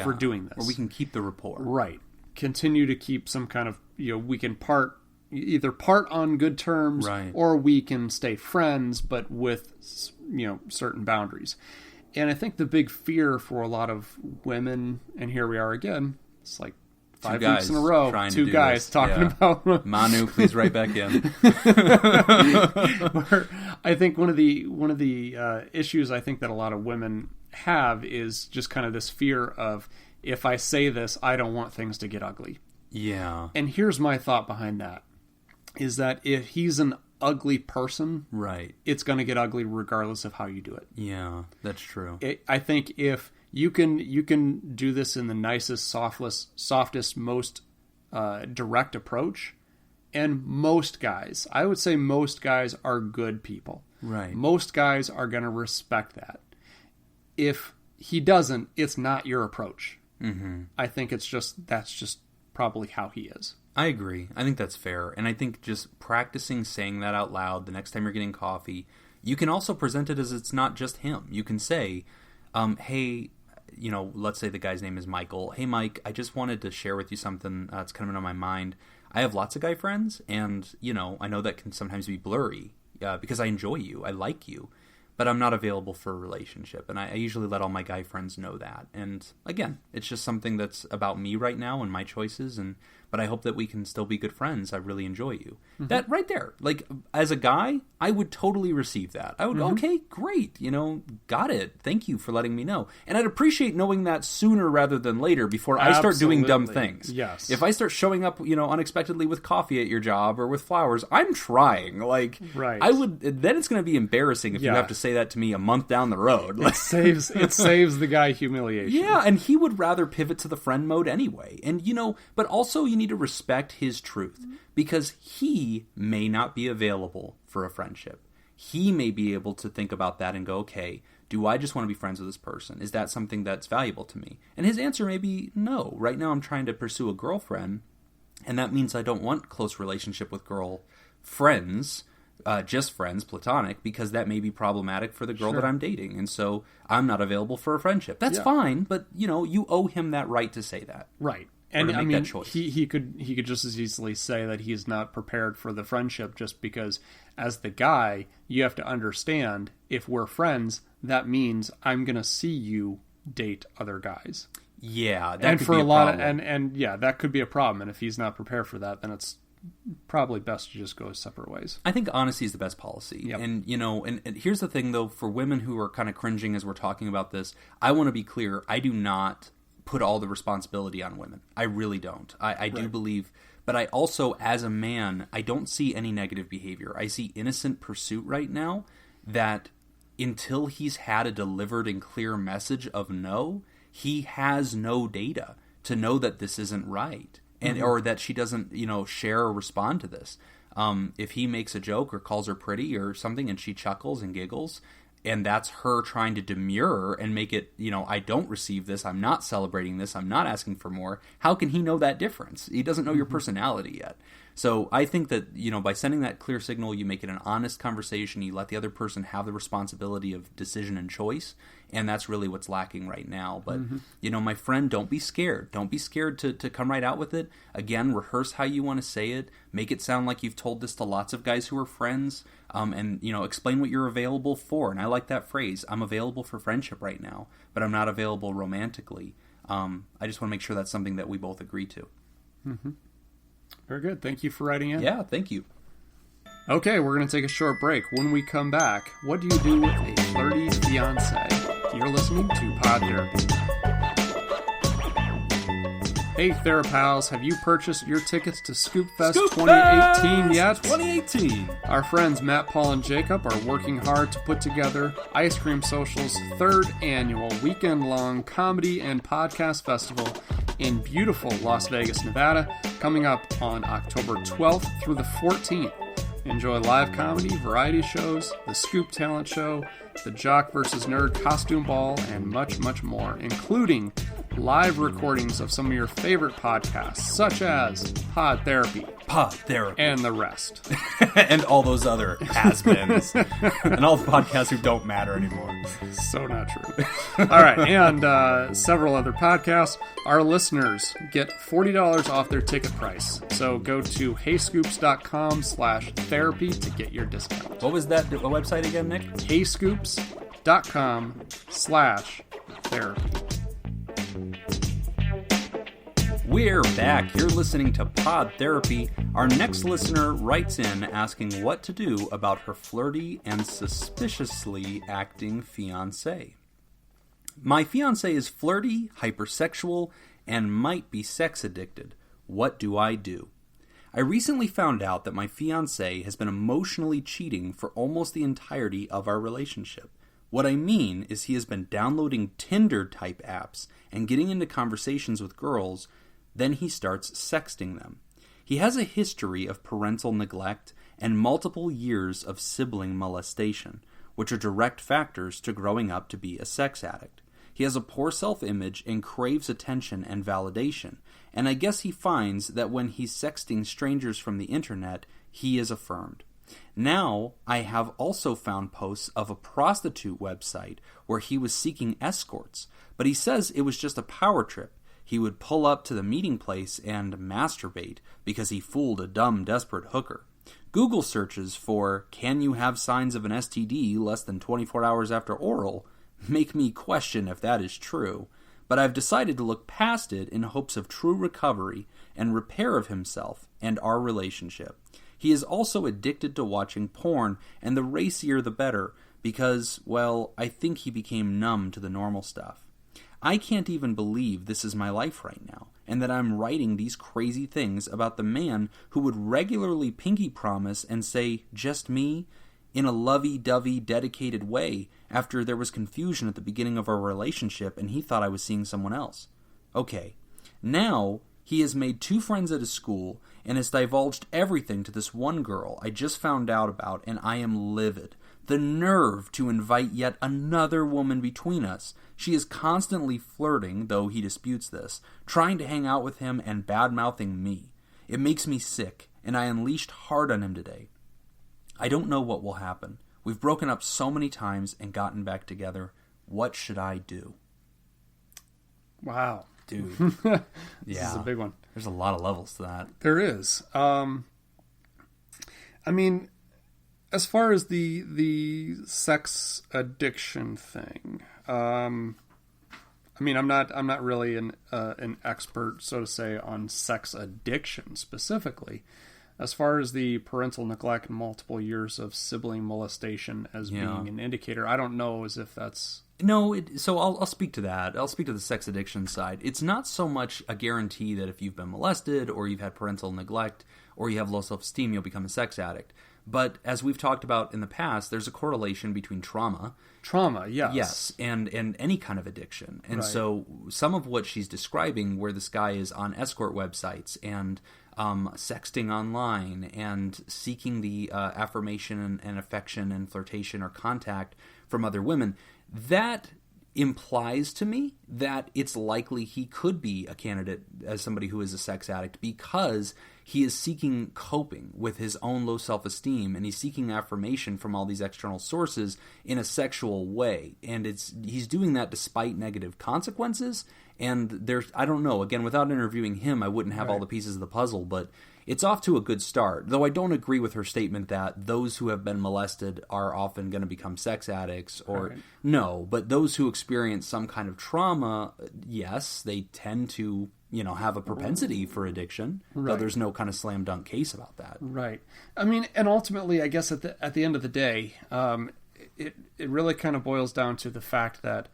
for doing this? Or we can keep the rapport. Right. Continue to keep some kind of, we can either part on good terms, or we can stay friends, but with, certain boundaries. And I think the big fear for a lot of women, and here we are again, it's like 5 weeks in a row, two guys talking about Manu, please write back in. Where I think one of the issues I think that a lot of women have is just kind of this fear of, if I say this, I don't want things to get ugly. Yeah. And here's my thought behind that, is that if he's an ugly person, it's going to get ugly regardless of how you do it. Yeah, that's true. I think if you can do this in the nicest, softest, most direct approach, and most guys, I would say most guys are good people. Right. Most guys are going to respect that. If he doesn't, it's not your approach. Mm-hmm. I think that's just probably how he is. I agree. I think that's fair. And I think just practicing saying that out loud the next time you're getting coffee, you can also present it as it's not just him. You can say, hey, let's say the guy's name is Michael. Hey, Mike, I just wanted to share with you something that's coming on my mind. I have lots of guy friends, and, I know that can sometimes be blurry because I enjoy you, I like you, but I'm not available for a relationship. And I usually let all my guy friends know that. And again, it's just something that's about me right now and my choices. But I hope that we can still be good friends. I really enjoy you. Mm-hmm. That right there, like as a guy, I would totally receive that. I would go, okay, great. Got it. Thank you for letting me know. And I'd appreciate knowing that sooner rather than later before I start doing dumb things. Yes. If I start showing up, unexpectedly with coffee at your job or with flowers, I'm trying. Like, right. Then it's going to be embarrassing if you have to say that to me a month down the road. It saves the guy humiliation. Yeah, and he would rather pivot to the friend mode anyway. And, but also you need to respect his truth because he may not be available for a friendship. He may be able to think about that and go, okay, do I just want to be friends with this person? Is that something that's valuable to me? And his answer may be no. Right now I'm trying to pursue a girlfriend, and that means I don't want close relationship with girl friends, just friends, platonic, because that may be problematic for the girl that I'm dating. And so I'm not available for a friendship. That's fine, but, you owe him that right to say that. Right. And I mean, he could just as easily say that he's not prepared for the friendship just because as the guy, you have to understand if we're friends, that means I'm going to see you date other guys. Yeah, that and could for be a a lot problem. and that could be a problem. And if he's not prepared for that, then it's probably best to just go separate ways. I think honesty is the best policy. Yep. And, and here's the thing, though, for women who are kind of cringing as we're talking about this, I want to be clear. I do not put all the responsibility on women. I really don't. I do believe, but I also, as a man, I don't see any negative behavior. I see innocent pursuit right now that until he's had a delivered and clear message of no, he has no data to know that this isn't right. And or that she doesn't, share or respond to this. If he makes a joke or calls her pretty or something and she chuckles and giggles, and that's her trying to demur and make it, I don't receive this, I'm not celebrating this, I'm not asking for more, how can he know that difference? He doesn't know your personality yet. So I think that, by sending that clear signal, you make it an honest conversation, you let the other person have the responsibility of decision and choice, and that's really what's lacking right now. But, my friend, don't be scared. Don't be scared to come right out with it. Again, rehearse how you want to say it. Make it sound like you've told this to lots of guys who are friends, and, explain what you're available for. And I like that phrase. I'm available for friendship right now, but I'm not available romantically. I just want to make sure that's something that we both agree to. Mm-hmm. Very good. Thank you for writing in. Yeah, thank you. Okay, we're going to take a short break. When we come back, what do you do with a flirty fiance? You're listening to Pod Therapy. Hey, TheraPals, have you purchased your tickets to ScoopFest 2018 yet? 2018! Our friends Matt, Paul, and Jacob are working hard to put together Ice Cream Social's third annual weekend-long comedy and podcast festival in beautiful Las Vegas, Nevada, coming up on October 12th through the 14th. Enjoy live comedy, variety shows, the Scoop Talent Show, the Jock vs. Nerd Costume Ball, and much, much more, including live recordings of some of your favorite podcasts, such as Pod Therapy, and the rest. And all those other has-beens. And all the podcasts who don't matter anymore. So not true. All right, and several other podcasts. Our listeners get $40 off their ticket price. So go to heyscoops.com/therapy to get your discount. What was that website again, Nick? heyscoops.com/therapy. We're back. You're listening to Pod Therapy. Our next listener writes in asking what to do about her flirty and suspiciously acting fiancé. My fiancé is flirty, hypersexual, and might be sex addicted. What do I do? I recently found out that my fiancé has been emotionally cheating for almost the entirety of our relationship. What I mean is he has been downloading Tinder-type apps and getting into conversations with girls. Then he starts sexting them. He has a history of parental neglect and multiple years of sibling molestation, which are direct factors to growing up to be a sex addict. He has a poor self-image and craves attention and validation, and I guess he finds that when he's sexting strangers from the internet, he is affirmed. Now, I have also found posts of a prostitute website where he was seeking escorts, but he says it was just a power trip. he would pull up to the meeting place and masturbate because he fooled a dumb, desperate hooker. Google searches for "can you have signs of an STD less than 24 hours after oral" make me question if that is true, but I've decided to look past it in hopes of true recovery and repair of himself and our relationship. He is also addicted to watching porn, and the racier the better, because, well, I think he became numb to the normal stuff. I can't even believe this is my life right now, and that I'm writing these crazy things about the man who would regularly pinky promise and say, "just me," in a lovey-dovey, dedicated way after there was confusion at the beginning of our relationship and he thought I was seeing someone else. Okay, now he has made 2 friends at his school and has divulged everything to this one girl I just found out about, and I am livid. The nerve to invite yet another woman between us. She is constantly flirting, though he disputes this, trying to hang out with him and bad-mouthing me. It makes me sick, and I unleashed hard on him today. I don't know what will happen. We've broken up so many times and gotten back together. What should I do? Wow. Dude. This is a big one. There's a lot of levels to that. There is. I mean, as far as the sex addiction thing, I mean, I'm not really an expert, so to say, on sex addiction specifically. As far as the parental neglect and multiple years of sibling molestation as being an indicator, I don't know as if that's... No, so I'll speak to that. I'll speak to the sex addiction side. It's not so much a guarantee that if you've been molested or you've had parental neglect or you have low self-esteem, you'll become a sex addict. But as we've talked about in the past, there's a correlation between trauma. Trauma, yes. Yes, and any kind of addiction. And right. So some of what she's describing, where this guy is on escort websites and sexting online and seeking the affirmation and affection and flirtation or contact from other women, that implies to me that it's likely he could be a candidate as somebody who is a sex addict, because he is seeking coping with his own low self-esteem and he's seeking affirmation from all these external sources in a sexual way, and he's doing that despite negative consequences. And there's, I don't know, again, without interviewing him, I wouldn't have all the pieces of the puzzle, but it's off to a good start. Though I don't agree with her statement that those who have been molested are often going to become sex addicts, or no, but those who experience some kind of trauma, yes, they tend to, have a propensity for addiction, though there's no kind of slam dunk case about that. Right. I mean, and ultimately, I guess at the end of the day, it really kind of boils down to the fact that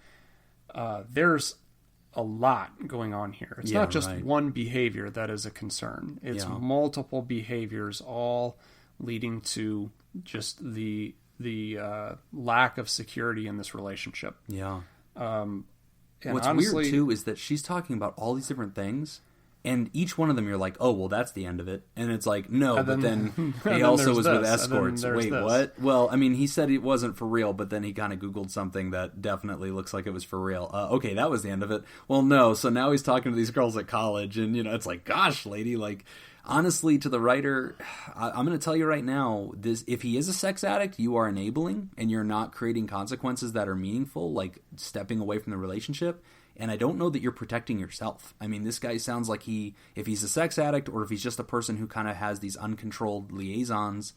there's a lot going on here. It's not just one behavior that is a concern. It's multiple behaviors all leading to just the lack of security in this relationship. Yeah. And what's honestly, weird too is that she's talking about all these different things, and each one of them you're like, oh, well, that's the end of it. And it's like, no, but then he also was with escorts. Wait, what? Well, I mean, he said it wasn't for real, but then he kind of Googled something that definitely looks like it was for real. Okay, that was the end of it. Well, no, so now he's talking to these girls at college, and, it's like, gosh, lady, like, honestly, to the writer, I'm going to tell you right now, if he is a sex addict, you are enabling, and you're not creating consequences that are meaningful, like stepping away from the relationship. And I don't know that you're protecting yourself. I mean, this guy sounds like if he's a sex addict or if he's just a person who kind of has these uncontrolled liaisons,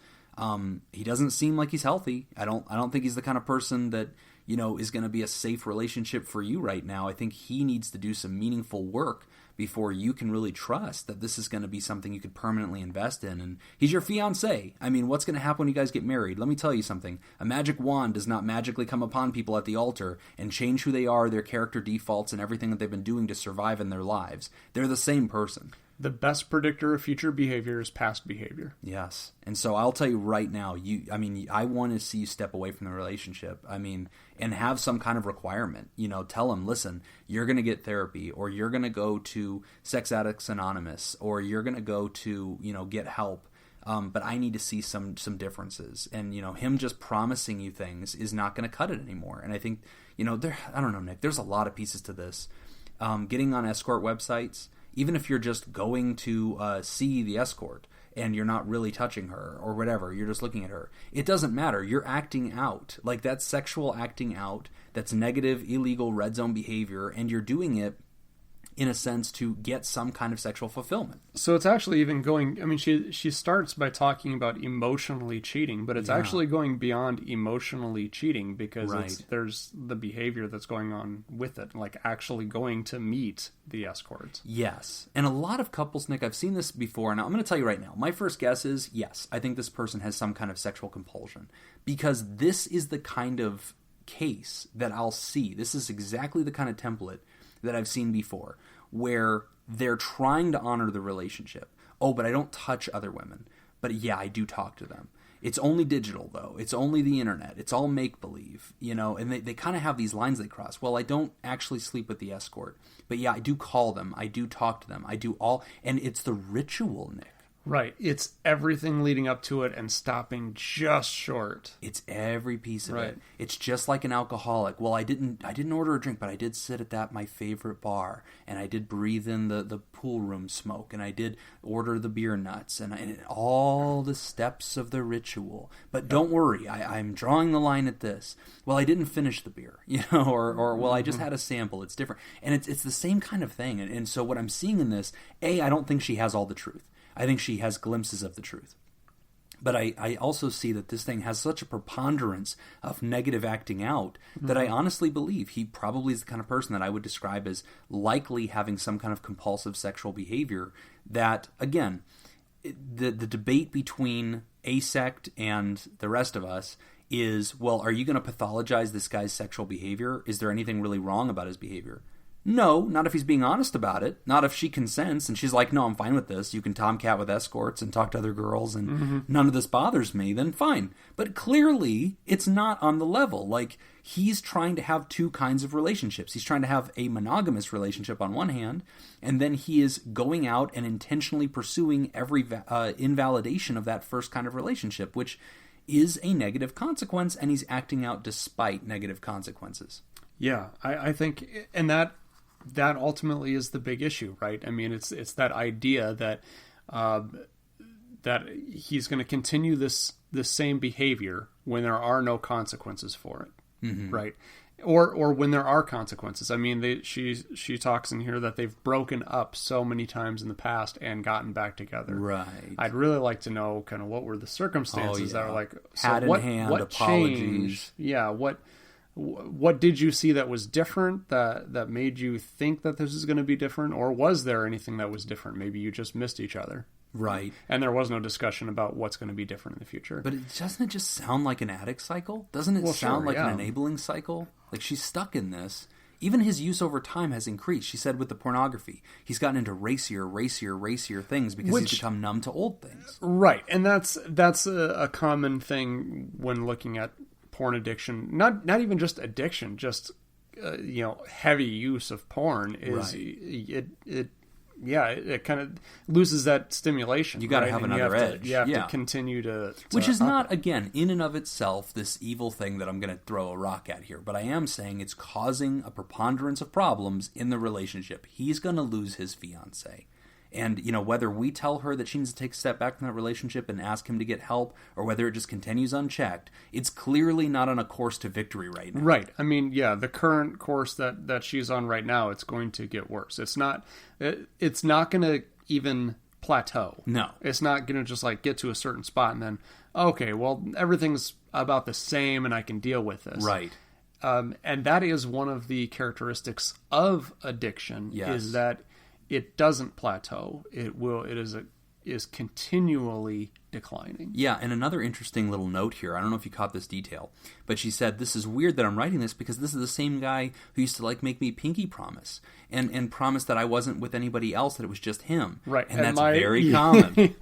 he doesn't seem like he's healthy. I don't think he's the kind of person that, is going to be a safe relationship for you right now. I think he needs to do some meaningful work before you can really trust that this is going to be something you could permanently invest in. And he's your fiancé. I mean, what's going to happen when you guys get married? Let me tell you something. A magic wand does not magically come upon people at the altar and change who they are, their character defaults, and everything that they've been doing to survive in their lives. They're the same person. The best predictor of future behavior is past behavior. Yes. And so I'll tell you right now, I want to see you step away from the relationship. And have some kind of requirement. Tell him, listen, you're going to get therapy, or you're going to go to Sex Addicts Anonymous, or you're going to go to, get help. But I need to see some differences. And, him just promising you things is not going to cut it anymore. And I think, I don't know, Nick, there's a lot of pieces to this. Getting on escort websites, even if you're just going to see the escort and you're not really touching her or whatever, you're just looking at her, it doesn't matter. You're acting out. Like, that's sexual acting out. That's negative, illegal, red zone behavior, and you're doing it in a sense, to get some kind of sexual fulfillment. So it's actually even going, I mean, she starts by talking about emotionally cheating, but it's actually going beyond emotionally cheating, because there's the behavior that's going on with it, like actually going to meet the escorts. Yes. And a lot of couples, Nick, I've seen this before, and I'm going to tell you right now, my first guess is, yes, I think this person has some kind of sexual compulsion, because this is the kind of case that I'll see. This is exactly the kind of template that I've seen before, where they're trying to honor the relationship. Oh, but I don't touch other women. But yeah, I do talk to them. It's only digital, though. It's only the internet. It's all make-believe, you know, and they kind of have these lines they cross. Well, I don't actually sleep with the escort. But yeah, I do call them. I do talk to them. I do all, and it's the ritual, Nick. Right. It's everything leading up to it and stopping just short. It's every piece of it. It's just like an alcoholic. Well, I didn't order a drink, but I did sit at that my favorite bar, and I did breathe in the pool room smoke, and I did order the beer nuts, and all the steps of the ritual. But don't worry, I'm drawing the line at this. Well, I didn't finish the beer, you know, or well, I just had a sample. It's different. And it's the same kind of thing. And so what I'm seeing in this, I don't think she has all the truth. I think she has glimpses of the truth. But I also see that this thing has such a preponderance of negative acting out that I honestly believe he probably is the kind of person that I would describe as likely having some kind of compulsive sexual behavior that, again, the debate between a sect and the rest of us is, well, are you going to pathologize this guy's sexual behavior? Is there anything really wrong about his behavior? No, not if he's being honest about it. Not if she consents and she's like, no, I'm fine with this. You can tomcat with escorts and talk to other girls and none of this bothers me, then fine. But clearly, it's not on the level. Like, he's trying to have two kinds of relationships. He's trying to have a monogamous relationship on one hand, and then he is going out and intentionally pursuing every invalidation of that first kind of relationship, which is a negative consequence, and he's acting out despite negative consequences. Yeah, I think, and that ultimately is the big issue, right? I mean, it's that idea that that he's going to continue this same behavior when there are no consequences for it, right? Or when there are consequences. I mean, she talks in here that they've broken up so many times in the past and gotten back together. Right. I'd really like to know kind of what were the circumstances that were like. Hat in hand, what apologies. Changed? Yeah. What did you see that was different that made you think that this is going to be different? Or was there anything that was different? Maybe you just missed each other. Right. And there was no discussion about what's going to be different in the future. But doesn't it just sound like an addict cycle? Doesn't it sound like an enabling cycle? Like, she's stuck in this. Even his use over time has increased. She said with the pornography, he's gotten into racier things because he's become numb to old things. Right. And that's a common thing when looking at porn addiction. Not even just addiction, just heavy use of porn is it kind of loses that stimulation. You got to have another edge. You have to continue to which is not, again, in and of itself, this evil thing that I'm going to throw a rock at here. But I am saying it's causing a preponderance of problems in the relationship. He's going to lose his fiancée. And, whether we tell her that she needs to take a step back from that relationship and ask him to get help, or whether it just continues unchecked, it's clearly not on a course to victory right now. Right. I mean, the current course that she's on right now, it's going to get worse. It's not going to even plateau. No. It's not going to just like get to a certain spot and then, okay, well, everything's about the same and I can deal with this. Right. And that is one of the characteristics of addiction, yes. is that it doesn't plateau. It is continually declining. Yeah, and another interesting little note here. I don't know if you caught this detail, but she said, this is weird that I'm writing this because this is the same guy who used to make me pinky promise and promise that I wasn't with anybody else, that it was just him. Right. And that's very common.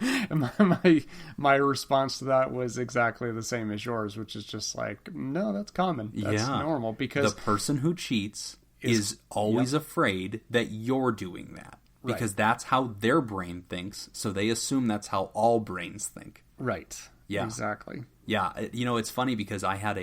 my response to that was exactly the same as yours, which is just like, no, that's common. That's normal, because the person who cheats is always afraid that you're doing that. Because that's how their brain thinks, so they assume that's how all brains think. Right. Yeah. Exactly. Yeah. It's funny because I had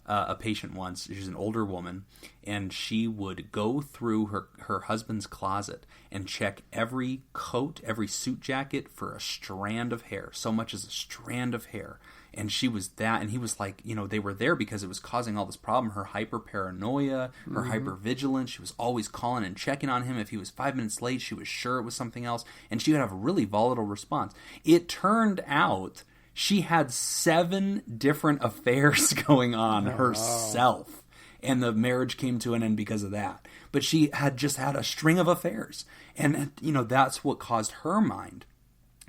a patient once. She's an older woman, and she would go through her husband's closet and check every coat, every suit jacket for a strand of hair, so much as a strand of hair. And she was that, and he was like, they were there because it was causing all this problem. Her hyper-paranoia, her hyper-vigilance. She was always calling and checking on him. If he was 5 minutes late, she was sure it was something else. And she would have a really volatile response. It turned out she had 7 different affairs going on herself. And the marriage came to an end because of that. But she had just had a string of affairs. And, that's what caused her mind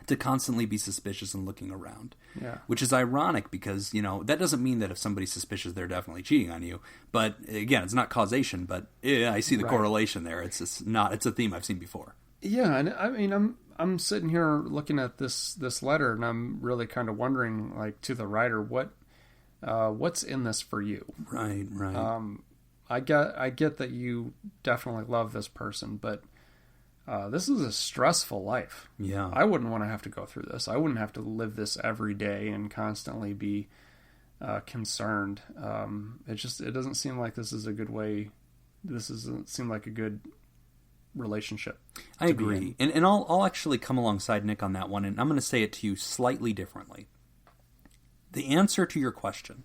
to constantly be suspicious and looking around. Yeah. Which is ironic because, that doesn't mean that if somebody's suspicious, they're definitely cheating on you. But again, it's not causation, but I see the correlation there. It's a theme I've seen before. Yeah. And I mean, I'm sitting here looking at this letter, and I'm really kind of wondering, like, to the writer, what's in this for you? Right. I get that you definitely love this person, but this is a stressful life. Yeah. I wouldn't want to have to go through this. I wouldn't have to live this every day and constantly be concerned. It doesn't seem like this is a good way. This doesn't seem like a good relationship. I agree. And I'll actually come alongside Nick on that one, and I'm going to say it to you slightly differently. The answer to your question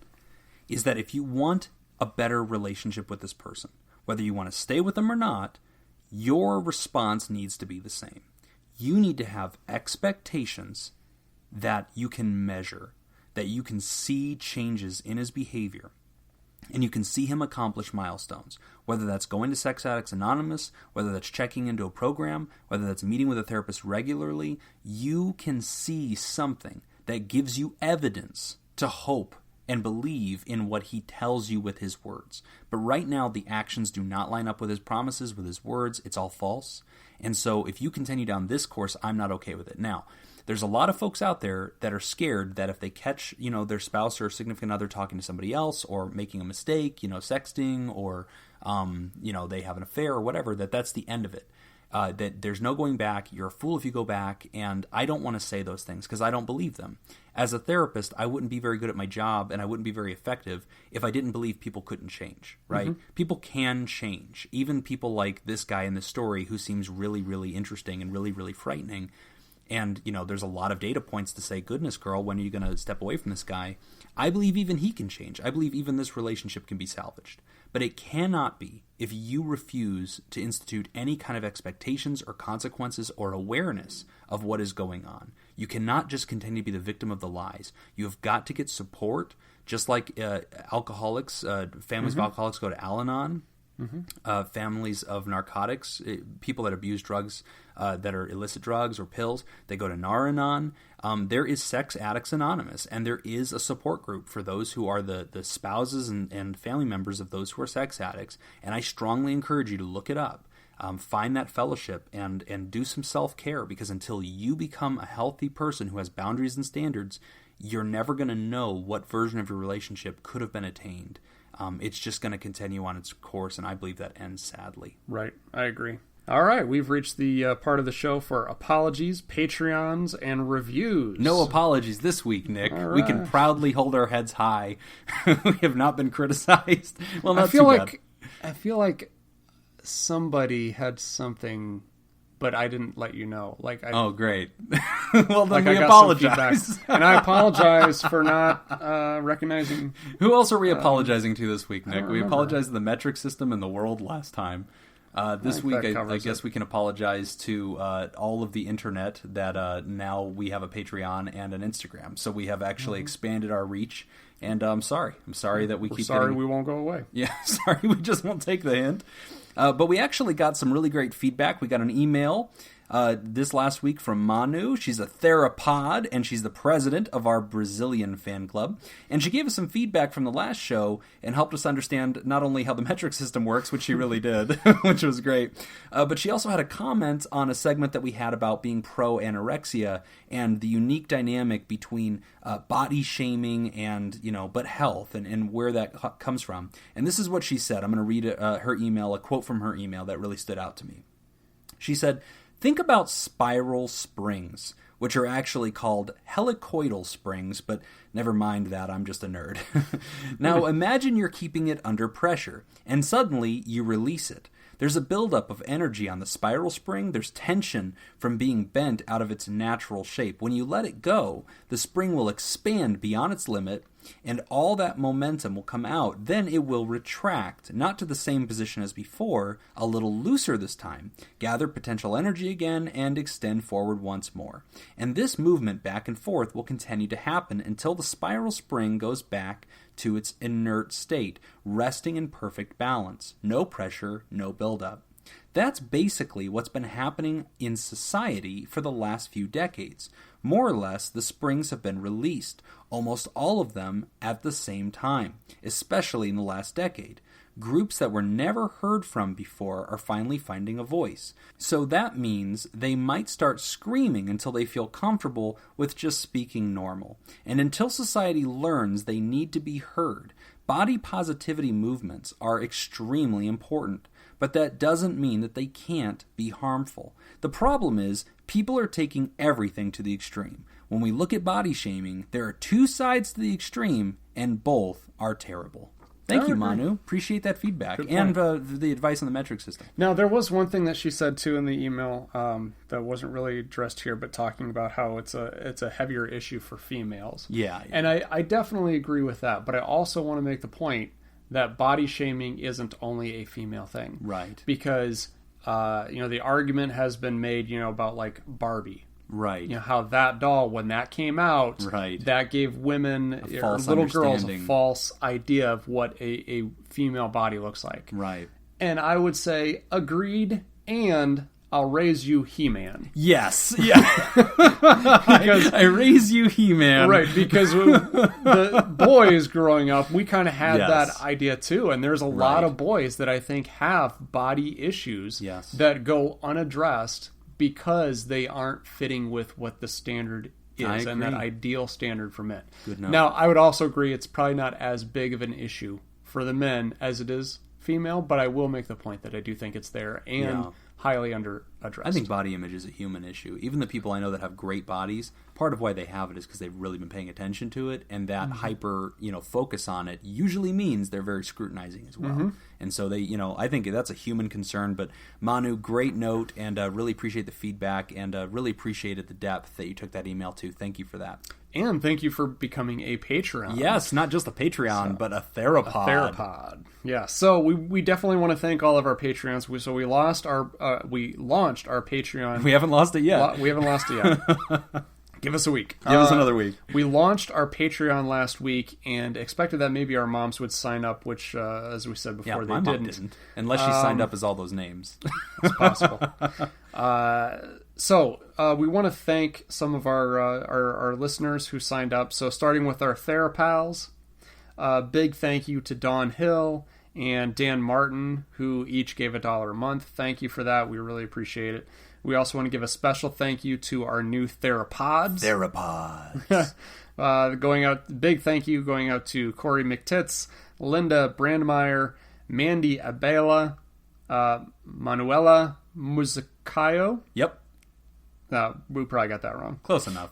is that if you want a better relationship with this person, whether you want to stay with them or not, your response needs to be the same. You need to have expectations that you can measure, that you can see changes in his behavior, and you can see him accomplish milestones, whether that's going to Sex Addicts Anonymous, whether that's checking into a program, whether that's meeting with a therapist regularly. You can see something that gives you evidence to hope and believe in what he tells you with his words. But right now, the actions do not line up with his promises, with his words. It's all false. And so if you continue down this course, I'm not okay with it. Now, there's a lot of folks out there that are scared that if they catch, their spouse or significant other talking to somebody else or making a mistake, sexting, or, they have an affair or whatever, that's the end of it. That there's no going back, you're a fool if you go back, and I don't want to say those things because I don't believe them. As a therapist, I wouldn't be very good at my job and I wouldn't be very effective if I didn't believe people couldn't change, right? Mm-hmm. People can change. Even people like this guy in this story who seems really, really interesting and really, really frightening. And, there's a lot of data points to say, goodness, girl, when are you going to step away from this guy? I believe even he can change. I believe even this relationship can be salvaged. But it cannot be if you refuse to institute any kind of expectations or consequences or awareness of what is going on. You cannot just continue to be the victim of the lies. You have got to get support, just like alcoholics, families of alcoholics go to Al-Anon. Families of narcotics, people that abuse drugs that are illicit drugs or pills, they go to Nar-Anon. There is Sex Addicts Anonymous, and there is a support group for those who are the spouses and family members of those who are sex addicts, and I strongly encourage you to look it up. Find that fellowship and do some self-care, because until you become a healthy person who has boundaries and standards, you're never going to know what version of your relationship could have been attained. It's just going to continue on its course, and I believe that ends sadly. Right. I agree. All right. We've reached the part of the show for apologies, Patreons, and reviews. No apologies this week, Nick. All right. We can proudly hold our heads high. We have not been criticized. Well, not too bad. I feel like somebody had something, but I didn't let you know. Oh, great. Well, then we I apologize. And I apologize for not recognizing. Who else are we apologizing to this week, Nick? We apologized to the metric system and the world last time. This week, I guess we can apologize to all of the internet that now we have a Patreon and an Instagram. So we have actually expanded our reach. And I'm sorry. I'm sorry that we we won't go away. Yeah, sorry, we just won't take the hint. But we actually got some really great feedback. We got an email this last week from Manu. She's a therapod, and she's the president of our Brazilian fan club. And she gave us some feedback from the last show and helped us understand not only how the metric system works, which she really did, which was great, but she also had a comment on a segment that we had about being pro-anorexia and the unique dynamic between body shaming and, but health and where that comes from. And this is what she said. I'm going to read her email, a quote from her email that really stood out to me. She said, "Think about spiral springs. which are actually called helicoidal springs, but never mind that, I'm just a nerd. Now, imagine you're keeping it under pressure, and suddenly you release it. There's a buildup of energy on the spiral spring. There's tension from being bent out of its natural shape. When you let it go, the spring will expand beyond its limit, and all that momentum will come out. Then it will retract, not to the same position as before, a little looser this time, gather potential energy again, and extend forward once more. And this movement back and forth will continue to happen until the spiral spring goes back to its inert state, resting in perfect balance. No pressure, no buildup. That's basically what's been happening in society for the last few decades. More or less, the springs have been released, almost all of them at the same time, especially in the last decade. Groups that were never heard from before are finally finding a voice. So that means they might start screaming until they feel comfortable with just speaking normal. And until society learns they need to be heard, body positivity movements are extremely important. But that doesn't mean that they can't be harmful. The problem is, people are taking everything to the extreme. When we look at body shaming, there are two sides to the extreme, and both are terrible. Thank you, Manu. Appreciate that feedback and the advice on the metric system. Now, there was one thing that she said, too, in the email that wasn't really addressed here, but talking about how it's a heavier issue for females. Yeah. And I definitely agree with that, but I also want to make the point that body shaming isn't only a female thing. Right. Because, the argument has been made, about, like, Barbie. Right. How that doll, when that came out, right, that gave women, little girls, a false idea of what a female body looks like. Right. And I would say, agreed, and I'll raise you He-Man. Yes. Yeah. Because I raise you He-Man. Right, because the boys growing up, we kind of had that idea too. And there's a lot of boys that I think have body issues that go unaddressed because they aren't fitting with what the standard is and that ideal standard for men. Good note. Now, I would also agree it's probably not as big of an issue for the men as it is female, but I will make the point that I do think it's there and highly under addressed. I think body image is a human issue. Even the people I know that have great bodies, part of why they have it is because they've really been paying attention to it, and that hyper, focus on it usually means they're very scrutinizing as well. And so they, I think that's a human concern. But Manu, great note, and really appreciate the feedback, and really appreciated the depth that you took that email to. Thank you for that. And thank you for becoming a Patreon. Yes, not just a Patreon, but a theropod. A theropod. Yeah. So we definitely want to thank all of our Patreons. We launched our Patreon. We haven't lost it yet. We haven't lost it yet. Give us a week. Give us another week. We launched our Patreon last week and expected that maybe our moms would sign up, which, as we said before, they didn't. Unless she signed up as all those names. It's possible. So we want to thank some of our listeners who signed up. So starting with our Therapals, big thank you to Dawn Hill and Dan Martin, who each gave $1 a month. Thank you for that. We really appreciate it. We also want to give a special thank you to our new Theropods. Big thank you going out to Corey McTits, Linda Brandmeier, Mandy Abela, Manuela Musicayo. Yep. We probably got that wrong. Close enough.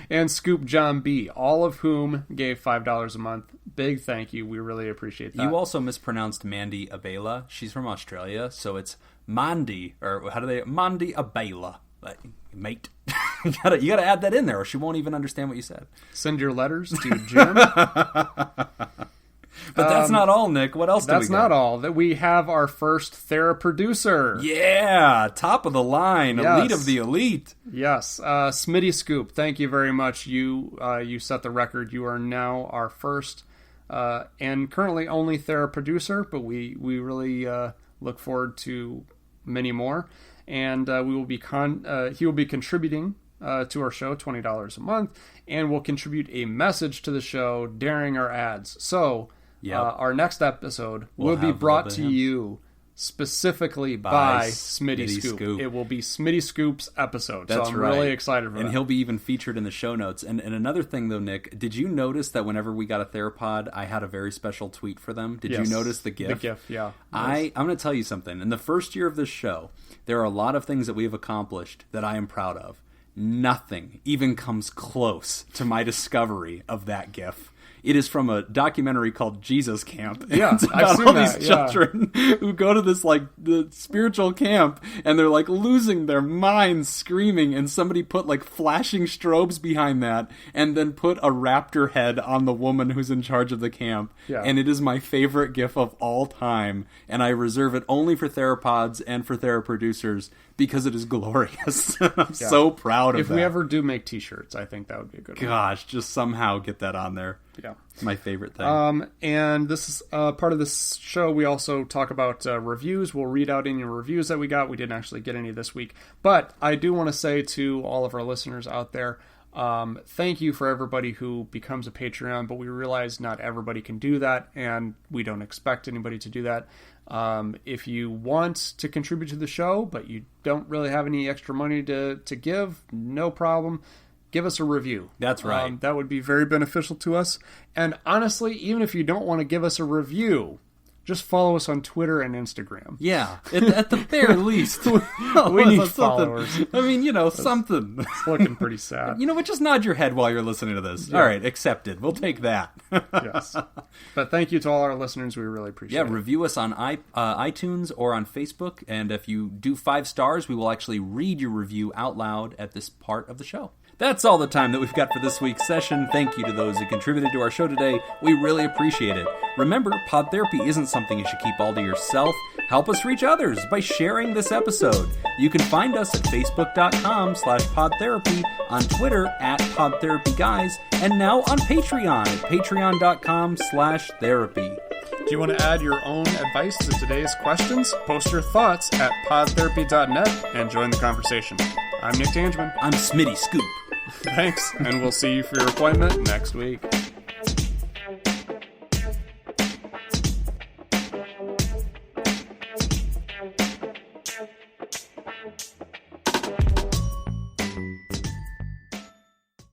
And Scoop John B., all of whom gave $5 a month. Big thank you. We really appreciate that. You also mispronounced Mandy Abela. She's from Australia, so it's Mandy, or Mandy Abela. Like, mate. you gotta add that in there, or she won't even understand what you said. Send your letters to Jim. But that's not all, Nick. What else do we got? That's not all. That we have our first Theraproducer. Yeah, top of the line, elite of the elite. Yes, Smitty Scoop. Thank you very much. You set the record. You are now our first and currently only Theraproducer, but we really look forward to many more. And we will be he will be contributing to our show, $20 a month, and will contribute a message to the show during our ads. So. Our next episode will be brought to you specifically by Smitty Scoop. It will be Smitty Scoop's episode. That's so I'm really excited for that. And he'll be even featured in the show notes. And another thing, though, Nick, did you notice that whenever we got a Theropod, I had a very special tweet for them? Did you notice the GIF? The GIF, yeah. I'm going to tell you something. In the first year of this show, there are a lot of things that we have accomplished that I am proud of. nothing even comes close to my discovery of that GIF. It is from a documentary called Jesus Camp. Yeah, it's about I've seen all that, these children who go to this like the spiritual camp, and they're like losing their minds screaming, and somebody put like flashing strobes behind that, and then put a raptor head on the woman who's in charge of the camp. Yeah. And it is my favorite GIF of all time, and I reserve it only for theropods and for theraproducers because it is glorious. I'm so proud of If that. we ever do make t-shirts, I think that would be a good one. Gosh, just somehow get that on there. Yeah. It's my favorite thing. And this is part of this show. We also talk about reviews. We'll read out any reviews that we got. We didn't actually get any this week. But I do want to say to all of our listeners out there, thank you for everybody who becomes a Patreon, but we realize not everybody can do that, and we don't expect anybody to do that. If you want to contribute to the show, but you don't really have any extra money to give, no problem. Give us a review. That's right. That would be very beneficial to us. And honestly, even if you don't want to give us a review, just follow us on Twitter and Instagram. Yeah, at the very least. We need followers. I mean, something. It's looking pretty sad. But just nod your head while you're listening to this. Yeah. All right, accepted. We'll take that. Yes. But thank you to all our listeners. We really appreciate it. Yeah, review us on iTunes or on Facebook. And if you do 5 stars, we will actually read your review out loud at this part of the show. That's all the time that we've got for this week's session. Thank you to those who contributed to our show today. We really appreciate it. Remember, pod therapy isn't something you should keep all to yourself. Help us reach others by sharing this episode. You can find us at facebook.com/podtherapy, on Twitter at PodTherapyGuys, and now on Patreon at patreon.com/therapy. Do you want to add your own advice to today's questions? Post your thoughts at podtherapy.net and join the conversation. I'm Nick Tangeman. I'm Smitty Scoop. Thanks, and we'll see you for your appointment next week.